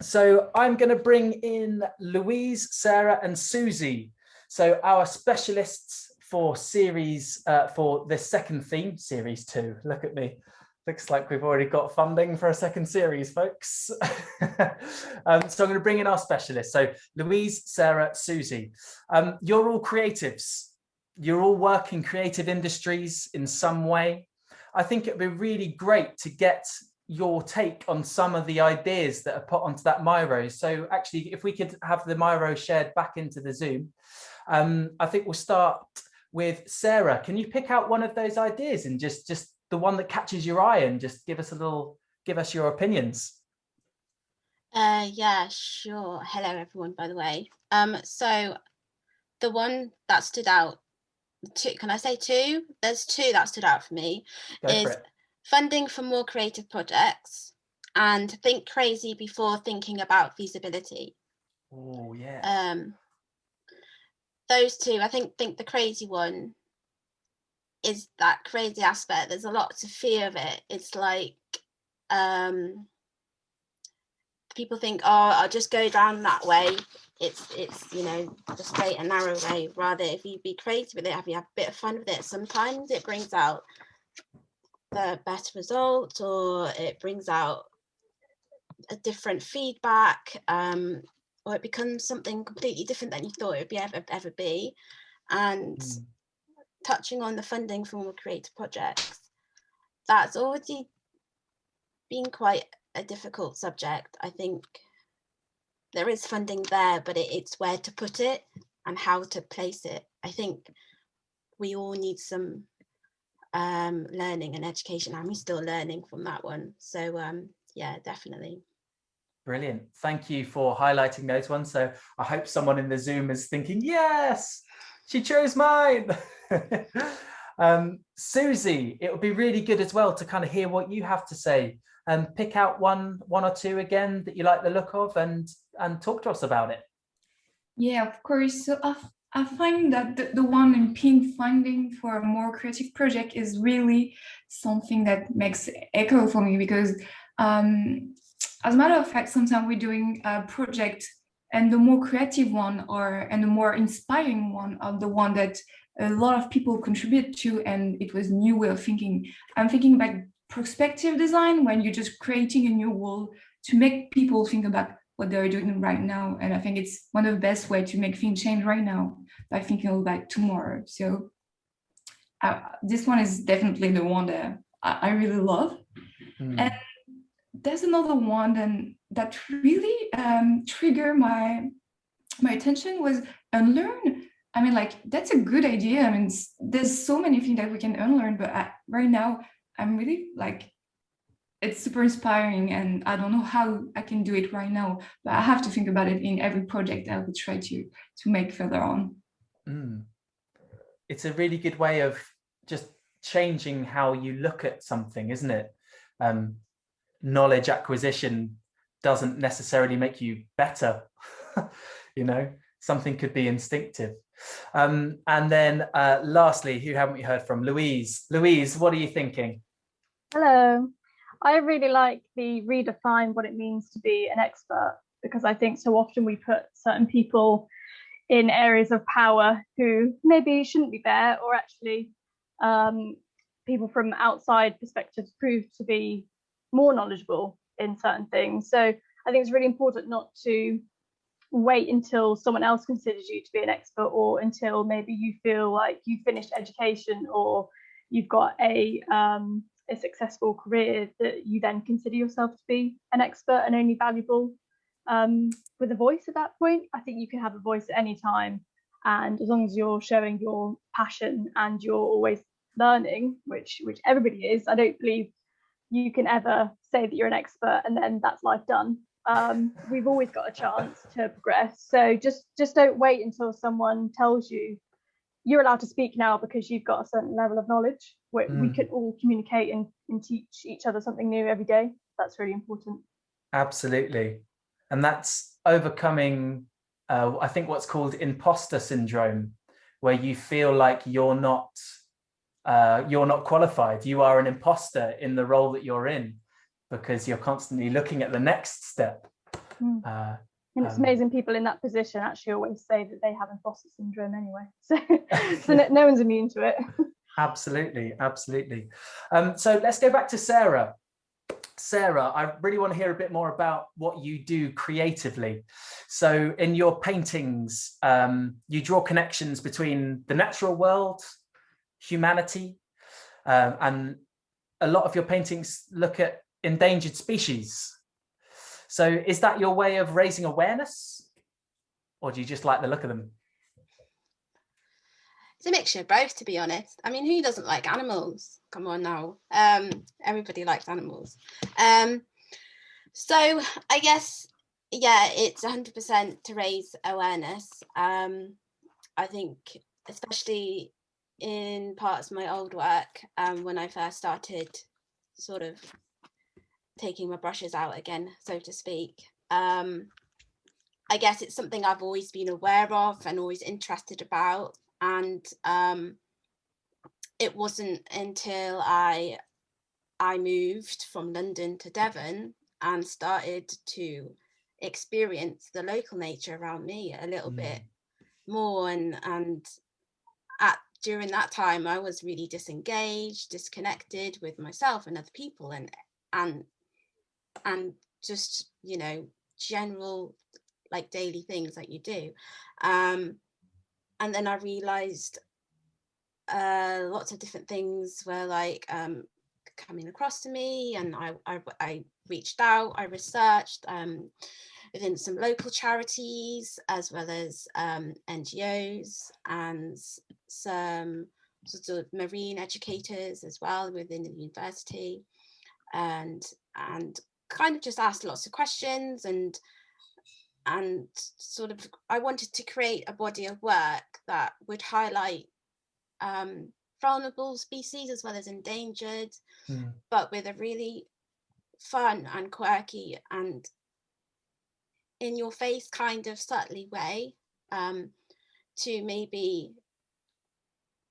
So I'm going to bring in Louise, Sarah and Susie. So our specialists for series, for this second theme, series 2. Look at me. Looks like we've already got funding for a second series, folks. So I'm going to bring in our specialists. So Louise, Sarah, Susie, you're all creatives. You're all working creative industries in some way. I think it'd be really great to get your take on some of the ideas that are put onto that Miro. So actually, if we could have the Miro shared back into the Zoom, I think we'll start with Sarah. Can you pick out one of those ideas and just the one that catches your eye and just give us your opinions? Yeah, sure. Hello, everyone, by the way. So the one that stood out, can I say two? There's two that stood out for me. Is funding for more creative projects and think crazy before thinking about feasibility. Oh, yeah. Those two, I think the crazy one is that crazy aspect. There's a lot to fear of it. It's like people think, oh, I'll just go down that way. It's you know, the straight and narrow way. Rather, if you be creative with it, if you have a bit of fun with it, sometimes it brings out the better result, or it brings out a different feedback, or it becomes something completely different than you thought it would ever be. And touching on the funding for more creative projects, that's already been quite a difficult subject. I think there is funding there, but it's where to put it and how to place it. I think we all need some learning and education, and we're still learning from that one. So yeah, definitely. Brilliant. Thank you for highlighting those ones. So I hope someone in the Zoom is thinking, yes, she chose mine. Susie, it would be really good as well to kind of hear what you have to say and pick out one or two again that you like the look of and talk to us about it. Yeah, of course. So I find that the one in pink, funding for a more creative project, is really something that makes echo for me, because as a matter of fact, sometimes we're doing a project and the more creative one and the more inspiring one are the one that a lot of people contribute to, and it was a new way of thinking. I'm thinking about perspective design, when you're just creating a new wall to make people think about what they're doing right now. And I think it's one of the best way to make things change right now by thinking about tomorrow. So this one is definitely the one that I really love. And there's another one that really triggered my attention was unlearn. I mean, like, that's a good idea. I mean, there's so many things that we can unlearn, but right now I'm really like, it's super inspiring, and I don't know how I can do it right now, but I have to think about it in every project I will try to make further on. It's a really good way of just changing how you look at something, isn't it? Knowledge acquisition doesn't necessarily make you better. You know, something could be instinctive. And then lastly, who haven't we heard from? Louise. Louise, what are you thinking? Hello. I really like the redefine what it means to be an expert, because I think so often we put certain people in areas of power who maybe shouldn't be there, or actually people from outside perspectives prove to be more knowledgeable in certain things. So I think it's really important not to wait until someone else considers you to be an expert, or until maybe you feel like you finished education or you've got a successful career, that you then consider yourself to be an expert and only valuable with a voice at that point. I think you can have a voice at any time, and as long as you're showing your passion and you're always learning, which everybody is, I don't believe you can ever say that you're an expert and then that's life done. We've always got a chance to progress, so just don't wait until someone tells you you're allowed to speak now because you've got a certain level of knowledge. We can all communicate and teach each other something new every day. That's really important. Absolutely. And that's overcoming, I think, what's called imposter syndrome, where you feel like you're not qualified. You are an imposter in the role that you're in, because you're constantly looking at the next step. And it's amazing, people in that position actually always say that they have imposter syndrome anyway. So no one's immune to it. Absolutely, absolutely. So let's go back to Sarah. Sarah, I really want to hear a bit more about what you do creatively. So in your paintings, you draw connections between the natural world, humanity, and a lot of your paintings look at endangered species. So is that your way of raising awareness, or do you just like the look of them? It's a mixture of both, to be honest. I mean, who doesn't like animals? Come on now. Everybody likes animals. So I guess, yeah, it's 100% to raise awareness. I think especially in parts of my old work, when I first started sort of taking my brushes out again, so to speak, I guess it's something I've always been aware of and always interested about. And it wasn't until I moved from London to Devon and started to experience the local nature around me a little bit more, and during that time I was really disengaged, disconnected with myself and other people, and just, you know, general like daily things that you do, and then I realized lots of different things were like coming across to me, and I reached out, I researched within some local charities as well as NGOs and some sort of marine educators as well within the university, and kind of just asked lots of questions, and sort of I wanted to create a body of work that would highlight vulnerable species as well as endangered, but with a really fun and quirky and in your face kind of subtly way, to maybe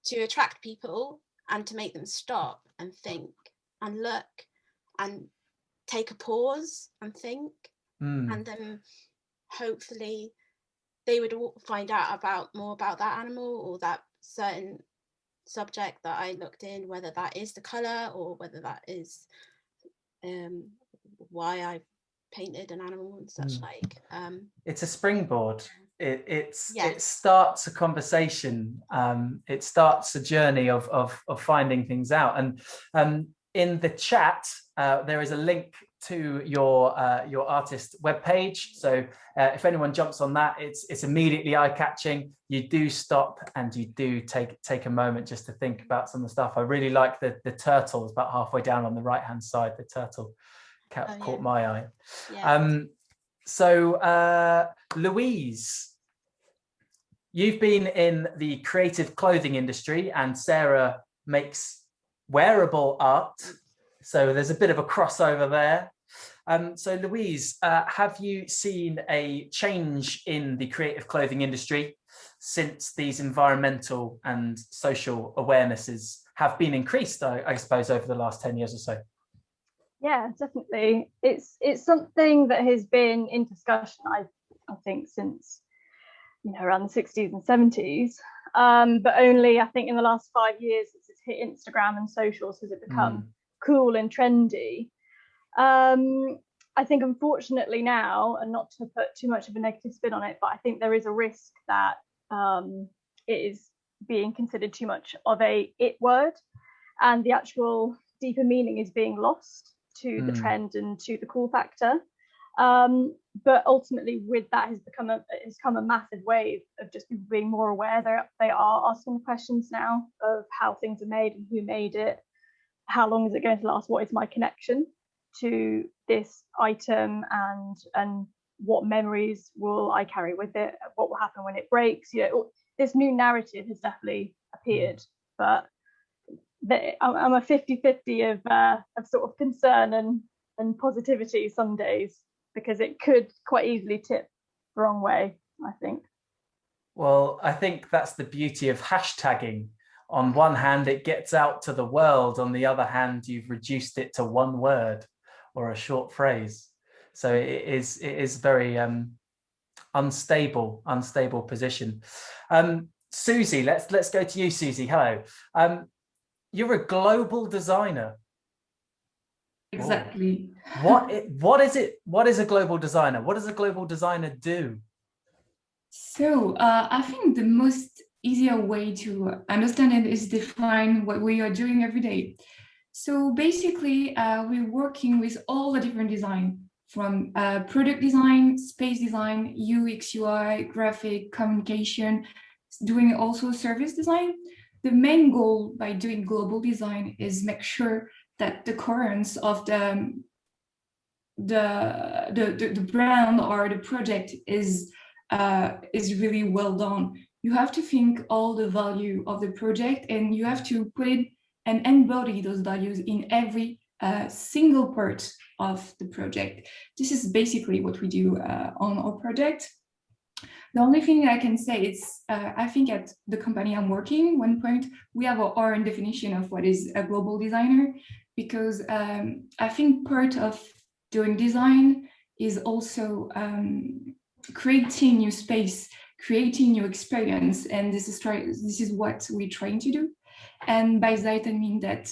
to attract people and to make them stop and think and look and take a pause and think, and then hopefully they would find out more about that animal or that certain subject that I looked in, whether that is the color or whether that is why I painted an animal and such like. It's a springboard. It Yes. starts a conversation. It starts a journey of finding things out. And in the chat, there is a link to your artist webpage. So if anyone jumps on that, it's immediately eye-catching. You do stop and you do take a moment just to think about some of the stuff. I really like the turtle. It's about halfway down on the right-hand side. The turtle caught my eye. Yeah. So Louise, you've been in the creative clothing industry, and Sarah makes wearable art. So there's a bit of a crossover there. So Louise, have you seen a change in the creative clothing industry since these environmental and social awarenesses have been increased, I suppose, over the last 10 years or so? Yeah, definitely. It's something that has been in discussion, I think, since around the 60s and 70s. But only, I think, in the last 5 years, since it's hit Instagram and socials, has it become cool and trendy. I think, unfortunately now, and not to put too much of a negative spin on it, but I think there is a risk that it is being considered too much of a it word, and the actual deeper meaning is being lost to the trend and to the cool factor. But ultimately, with that has come a massive wave of just people being more aware. They are asking questions now of how things are made and who made it, how long is it going to last, what is my connection to this item, and what memories will I carry with it, what will happen when it breaks. This new narrative has definitely appeared, but I'm a 50-50 of sort of concern and positivity some days, because it could quite easily tip the wrong way, I think. Well, I think that's the beauty of hashtagging. On one hand, it gets out to the world. On the other hand, you've reduced it to one word or a short phrase. So it is very unstable position. Susie, let's go to you, Susie. Hello. You're a global designer. Exactly. What is it? What is a global designer? What does a global designer do? So I think the most easier way to understand it is define what we are doing every day. So basically, we're working with all the different design, from product design, space design, UX, UI, graphic, communication, doing also service design. The main goal by doing global design is make sure that the coherence of the brand or the project is really well done. You have to think all the value of the project, and you have to put it and embody those values in every single part of the project. This is basically what we do on our project. The only thing I can say is, I think at the company I'm working, one point, we have our own definition of what is a global designer, because I think part of doing design is also creating new space, creating new experience, and this is what we're trying to do. And by that I mean that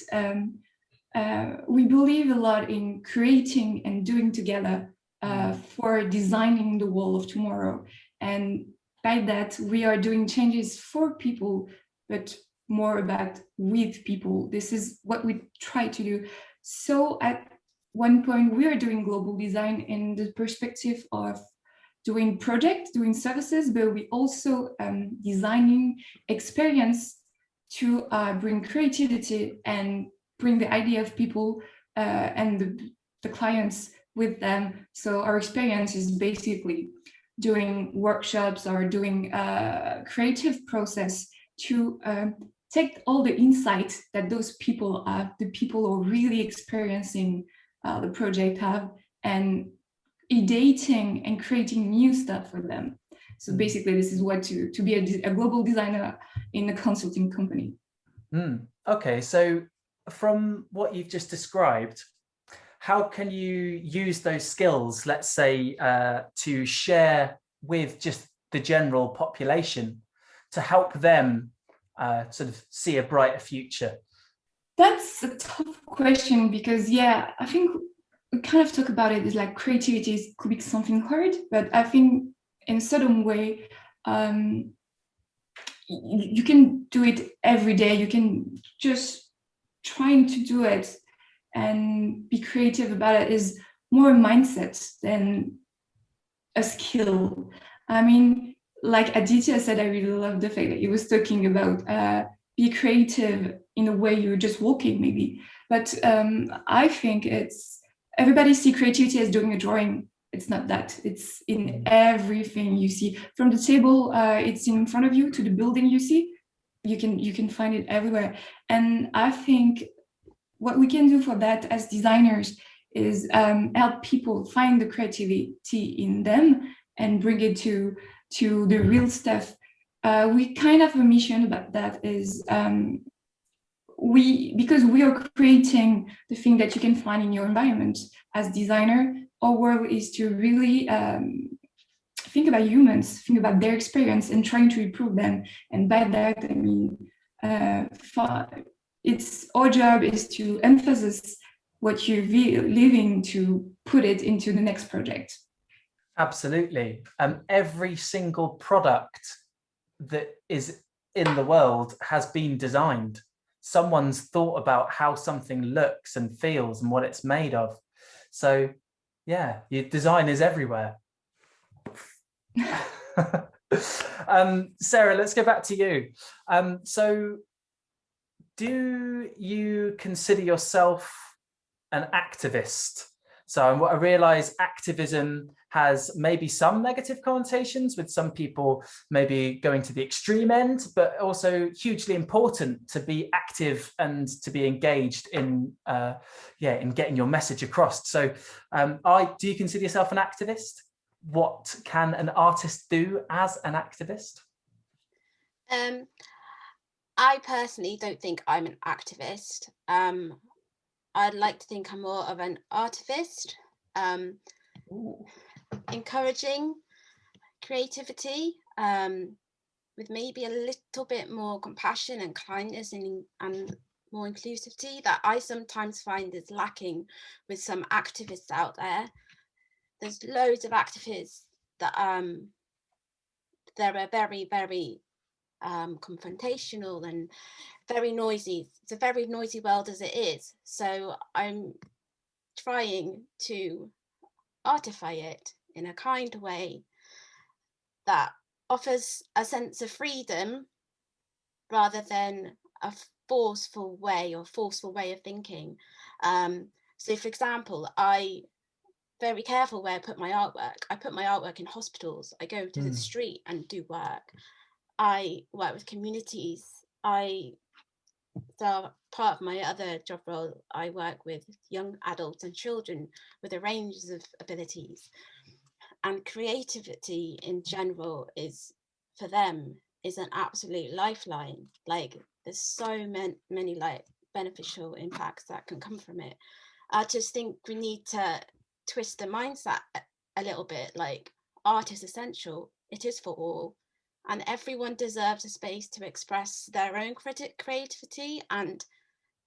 we believe a lot in creating and doing together for designing the world of tomorrow. And by that, we are doing changes for people, but more about with people. This is what we try to do. So at one point, we are doing global design in the perspective of doing projects, doing services, but we also designing experience to bring creativity and bring the idea of people and the clients with them. So our experience is basically doing workshops or doing creative process to take all the insights that those people have, the people who are really experiencing the project have, and ideating and creating new stuff for them. So basically, this is what to be a global designer in a consulting company. Okay, so from what you've just described, how can you use those skills, let's say, to share with just the general population to help them sort of see a brighter future? That's a tough question, because I think we kind of talk about it as like creativity could be something hard, but I think in a certain way, you can do it every day. You can just trying to do it and be creative about it is more a mindset than a skill. I mean, like Aditya said, I really love the fact that he was talking about be creative in a way you're just walking maybe. But I think it's, everybody see creativity as doing a drawing. It's not that. It's in everything you see. From the table it's in front of you to the building you see. You can find it everywhere. And I think what we can do for that as designers is help people find the creativity in them and bring it to the real stuff. We kind of have a mission about that is because we are creating the thing that you can find in your environment as designer, our work is to really think about humans, think about their experience and trying to improve them. And by that, I mean, it's our job is to emphasize what you're living to put it into the next project. Absolutely. Every single product that is in the world has been designed. Someone's thought about how something looks and feels and what it's made of. So yeah, your design is everywhere. Sarah, let's go back to you. So do you consider yourself an activist? So I realize activism has maybe some negative connotations, with some people maybe going to the extreme end, but also hugely important to be active and to be engaged in in getting your message across. So do you consider yourself an activist? What can an artist do as an activist? I personally don't think I'm an activist. I'd like to think I'm more of an artivist, encouraging creativity with maybe a little bit more compassion and kindness and more inclusivity that I sometimes find is lacking with some activists out there. There's loads of activists that they're very, very confrontational and very noisy. It's a very noisy world as it is. So I'm trying to artify it in a kind way that offers a sense of freedom rather than a forceful way of thinking. So for example, I very careful where I put my artwork. I put my artwork in hospitals. I go to the street and do work. I work with communities. So part of my other job role, I work with young adults and children with a range of abilities. And creativity in general is, for them, is an absolute lifeline. Like there's so many like beneficial impacts that can come from it. I just think we need to twist the mindset a little bit. Like art is essential. It is for all. And everyone deserves a space to express their own creativity, and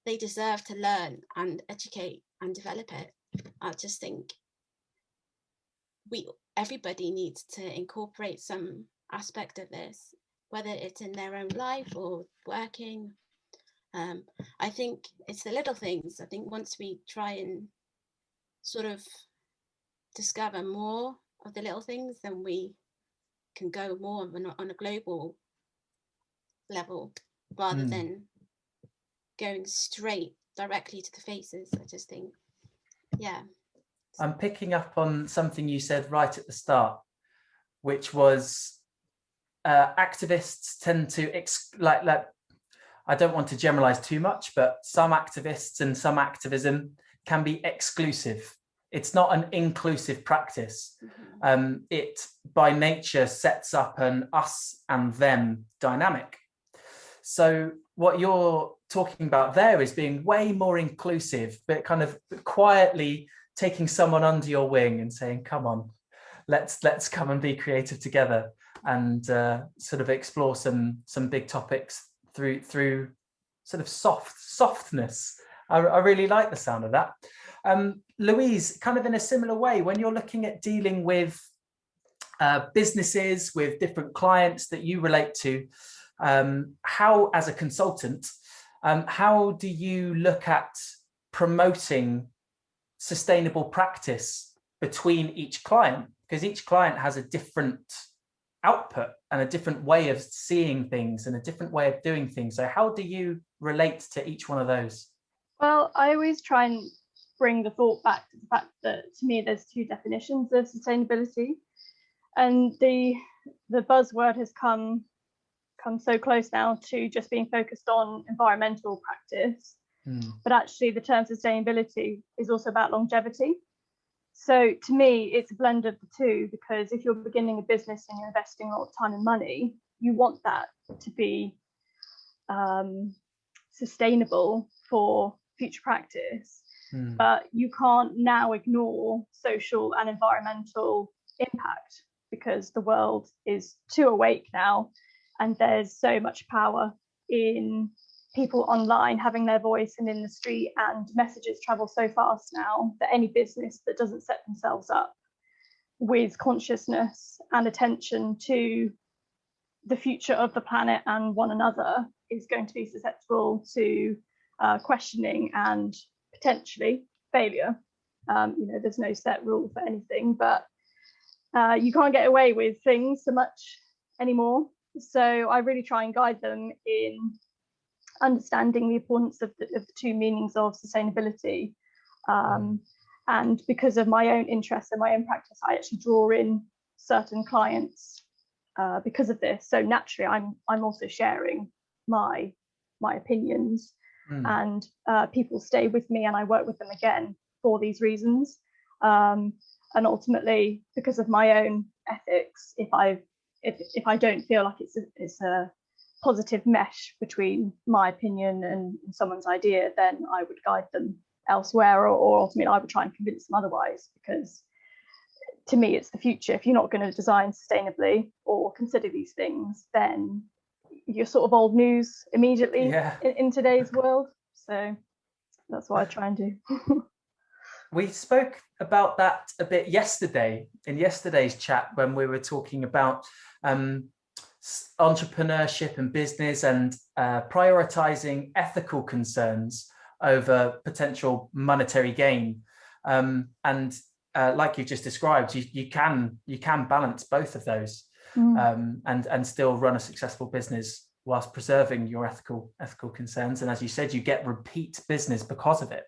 they deserve to learn and educate and develop it. I just think everybody needs to incorporate some aspect of this, whether it's in their own life or working. I think it's the little things. I think once we try and sort of discover more of the little things, then we can go more on a global level rather than going straight directly to the faces. I just think, yeah. I'm picking up on something you said right at the start, which was activists tend to I don't want to generalize too much, but some activists and some activism can be exclusive. It's not an inclusive practice. It by nature sets up an us and them dynamic. So what you're talking about there is being way more inclusive, but kind of quietly taking someone under your wing and saying, come on, let's come and be creative together and sort of explore some big topics through sort of softness I really like the sound of that. Louise, kind of in a similar way, when you're looking at dealing with businesses, with different clients that you relate to, how, as a consultant, how do you look at promoting sustainable practice between each client? Because each client has a different output and a different way of seeing things and a different way of doing things. So how do you relate to each one of those? Well, I always try and bring the thought back to the fact that, to me, there's two definitions of sustainability, and the buzzword has come so close now to just being focused on environmental practice. But actually the term sustainability is also about longevity. So to me, it's a blend of the two, because if you're beginning a business and you're investing a lot of time and money, you want that to be sustainable for future practice. But you can't now ignore social and environmental impact, because the world is too awake now, and there's so much power in people online having their voice and in the street, and messages travel so fast now that any business that doesn't set themselves up with consciousness and attention to the future of the planet and one another is going to be susceptible to questioning and potentially failure. There's no set rule for anything, but you can't get away with things so much anymore. So I really try and guide them in understanding the importance of the two meanings of sustainability. And because of my own interests and my own practice, I actually draw in certain clients because of this. So naturally, I'm also sharing my opinions, and people stay with me, and I work with them again for these reasons. And ultimately, because of my own ethics, if I don't feel like it's a positive mesh between my opinion and someone's idea, then I would guide them elsewhere, or ultimately I would try and convince them otherwise, because to me it's the future. If you're not going to design sustainably or consider these things, then you're sort of old news immediately in today's world. So that's what I try and do. We spoke about that a bit yesterday, in yesterday's chat, when we were talking about entrepreneurship and business, and prioritizing ethical concerns over potential monetary gain. And like you just described, you can balance both of those, and still run a successful business whilst preserving your ethical concerns. And as you said, you get repeat business because of it.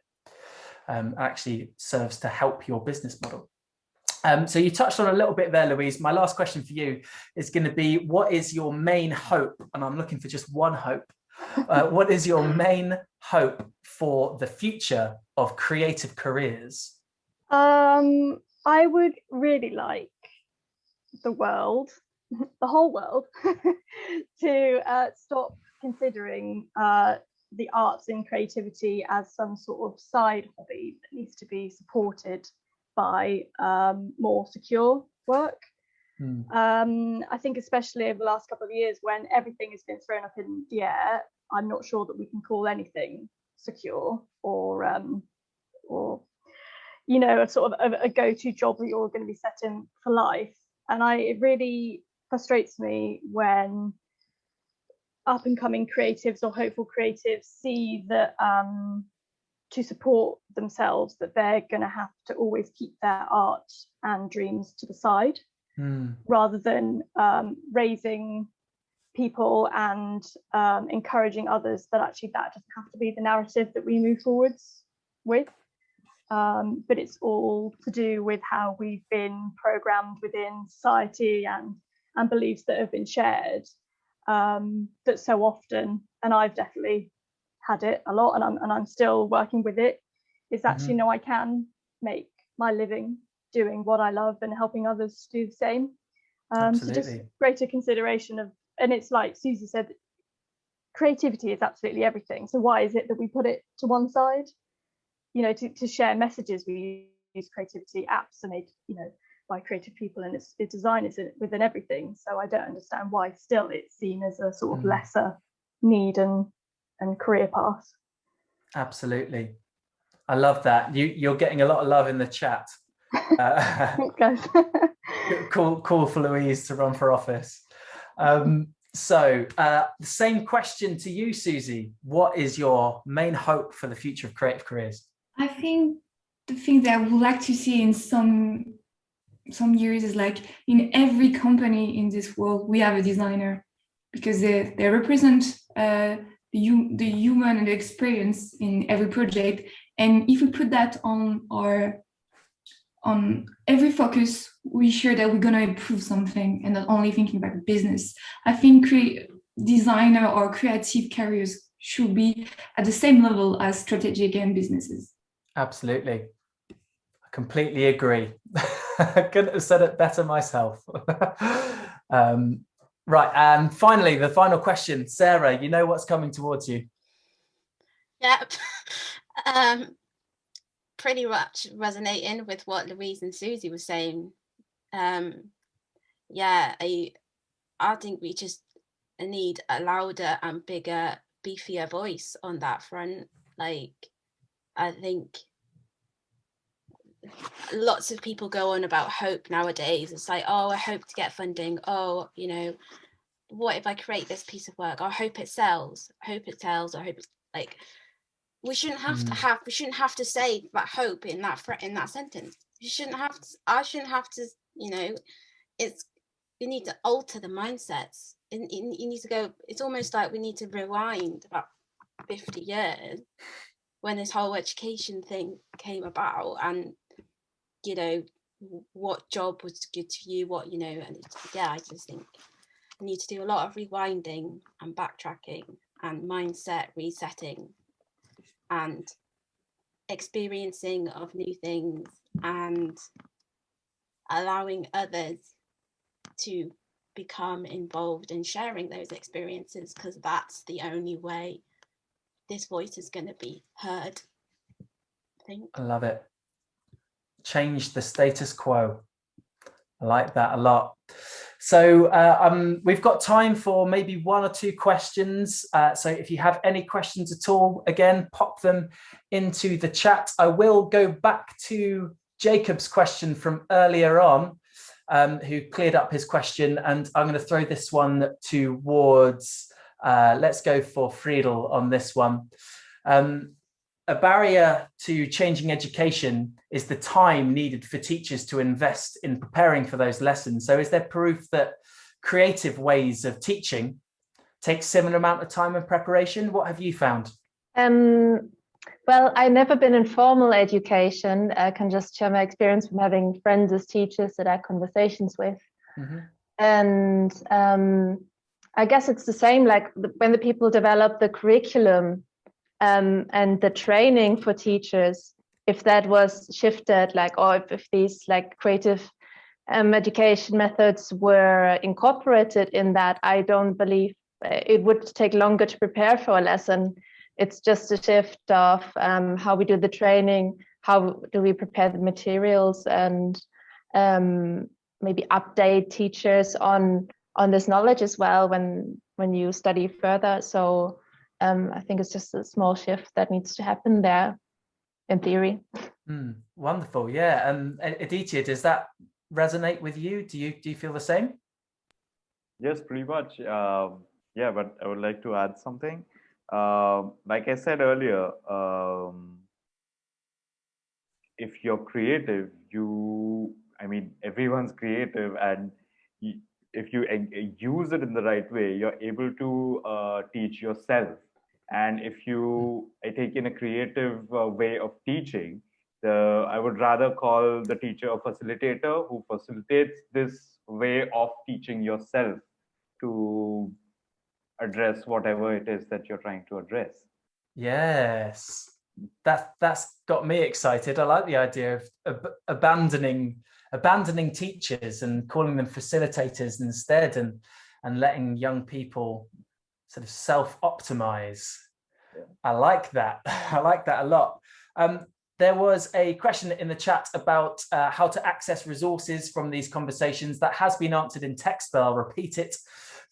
Actually serves to help your business model. So you touched on a little bit there, Louise. My last question for you is going to be, what is your main hope? And I'm looking for just one hope. What is your main hope for the future of creative careers? I would really like the world, the whole world, to stop considering the arts and creativity as some sort of side hobby that needs to be supported by more secure work. I think especially over the last couple of years, when everything has been thrown up in the air, I'm not sure that we can call anything secure or a sort of a go-to job that you're going to be set in for life. And it really frustrates me when up and coming creatives or hopeful creatives see that to support themselves, that they're going to have to always keep their art and dreams to the side, rather than raising people and encouraging others that actually that doesn't have to be the narrative that we move forwards with. But it's all to do with how we've been programmed within society and beliefs that have been shared, that so often, and I've definitely had it a lot, and I'm still working with it, is actually no, I can make my living doing what I love and helping others do the same. So just greater consideration of, and it's like Susie said, creativity is absolutely everything. So why is it that we put it to one side? To share messages, we use creativity. Apps are made, by creative people, and it's design is within everything. So I don't understand why still it's seen as a sort of lesser need and career path. Absolutely. I love that. You're getting a lot of love in the chat. Thanks, guys. Call for Louise to run for office. So the same question to you, Susie. What is your main hope for the future of creative careers? I think the thing that I would like to see in some years is like in every company in this world, we have a designer, because they represent the human and the experience in every project. And if we put that on every focus, we're sure that we're going to improve something and not only thinking about business. I think designer or creative careers should be at the same level as strategic and businesses. Absolutely. I completely agree. I couldn't have said it better myself. Right. And finally, the final question, Sarah, you know what's coming towards you. Yep. Pretty much resonating with what Louise and Susie were saying. Yeah, I think we just need a louder and bigger, beefier voice on that front. Like, I think lots of people go on about hope nowadays. It's like, oh, I hope to get funding. Oh, you know, what if I create this piece of work? I hope it sells. I hope it sells. I hope it's like, we shouldn't have to say that hope in that sentence. You shouldn't have to, I shouldn't have to, you know, you need to alter the mindsets. And you need to go, it's almost like we need to rewind about 50 years when this whole education thing came about, and, you know, what job was good to you, what, you know, and yeah, I just think we need to do a lot of rewinding and backtracking and mindset resetting and experiencing of new things and allowing others to become involved in sharing those experiences, because that's the only way this voice is going to be heard, I think. I love it. Change the status quo. I like that a lot. So we've got time for maybe one or two questions. So if you have any questions at all, again, pop them into the chat. I will go back to Jacob's question from earlier on, who cleared up his question. And I'm going to throw this one towards, let's go for Friedel on this one. A barrier to changing education is the time needed for teachers to invest in preparing for those lessons. So is there proof that creative ways of teaching take similar amount of time and preparation? What have you found? Well, I've never been in formal education. I can just share my experience from having friends as teachers that I had conversations with. Mm-hmm. And I guess it's the same, like when the people develop the curriculum and the training for teachers, if that was shifted, like, or if these like creative education methods were incorporated in that, I don't believe it would take longer to prepare for a lesson. It's just a shift of how we do the training, how do we prepare the materials, and maybe update teachers on this knowledge as well when you study further. So I think it's just a small shift that needs to happen there, in theory. Wonderful, yeah. And Aditya, does that resonate with you? Do you feel the same? Yes, pretty much. Yeah, but I would like to add something. Like I said earlier, if you're creative, everyone's creative, and if you use it in the right way, you're able to teach yourself. And if you take in a creative way of teaching, I would rather call the teacher a facilitator who facilitates this way of teaching yourself to address whatever it is that you're trying to address. Yes, that's got me excited. I like the idea of abandoning teachers and calling them facilitators instead, and letting young people sort of self-optimize. Yeah. I like that. I like that a lot. There was a question in the chat about how to access resources from these conversations that has been answered in text, but I'll repeat it.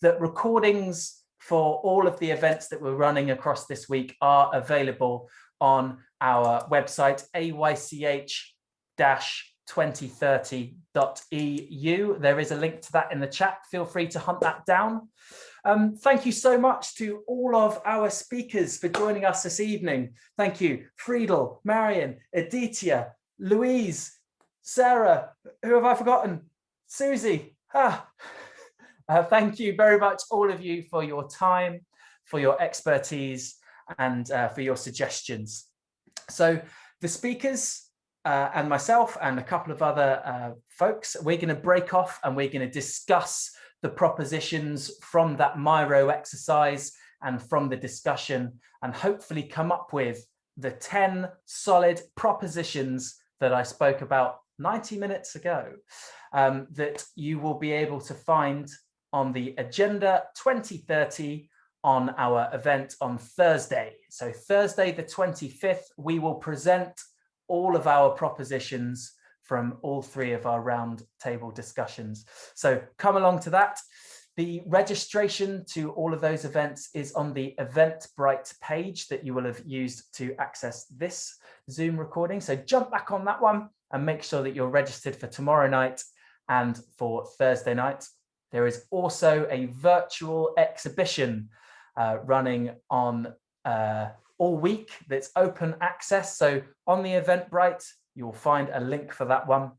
That recordings for all of the events that we're running across this week are available on our website, ayych-2030.eu. There is a link to that in the chat. Feel free to hunt that down. Thank you so much to all of our speakers for joining us this evening. Thank you, Friedel, Marion, Aditya, Louise, Sarah, who have I forgotten? Susie. Thank you very much, all of you, for your time, for your expertise, and for your suggestions. So the speakers and myself and a couple of other folks, we're going to break off and we're going to discuss the propositions from that Miro exercise and from the discussion, and hopefully come up with the 10 solid propositions that I spoke about 90 minutes ago, that you will be able to find on the Agenda 2030 on our event on Thursday. So Thursday the 25th, we will present all of our propositions from all three of our round table discussions. So come along to that. The registration to all of those events is on the Eventbrite page that you will have used to access this Zoom recording. So jump back on that one and make sure that you're registered for tomorrow night and for Thursday night. There is also a virtual exhibition running on all week that's open access. So on the Eventbrite, you'll find a link for that one.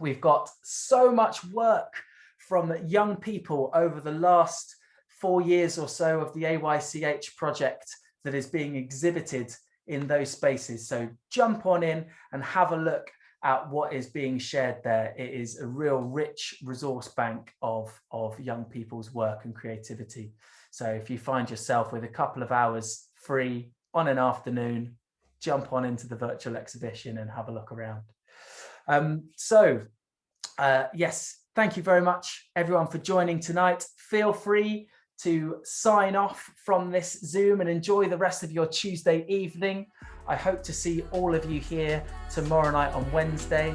We've got so much work from young people over the last 4 years or so of the AYCH project that is being exhibited in those spaces. So jump on in and have a look at what is being shared there. It is a real rich resource bank of young people's work and creativity. So if you find yourself with a couple of hours free on an afternoon, jump on into the virtual exhibition and have a look around. Yes, thank you very much, everyone, for joining tonight. Feel free to sign off from this Zoom and enjoy the rest of your Tuesday evening. I hope to see all of you here tomorrow night on Wednesday.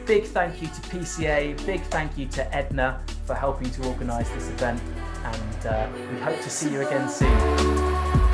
Big thank you to PCA, big thank you to Edna for helping to organise this event, and we hope to see you again soon.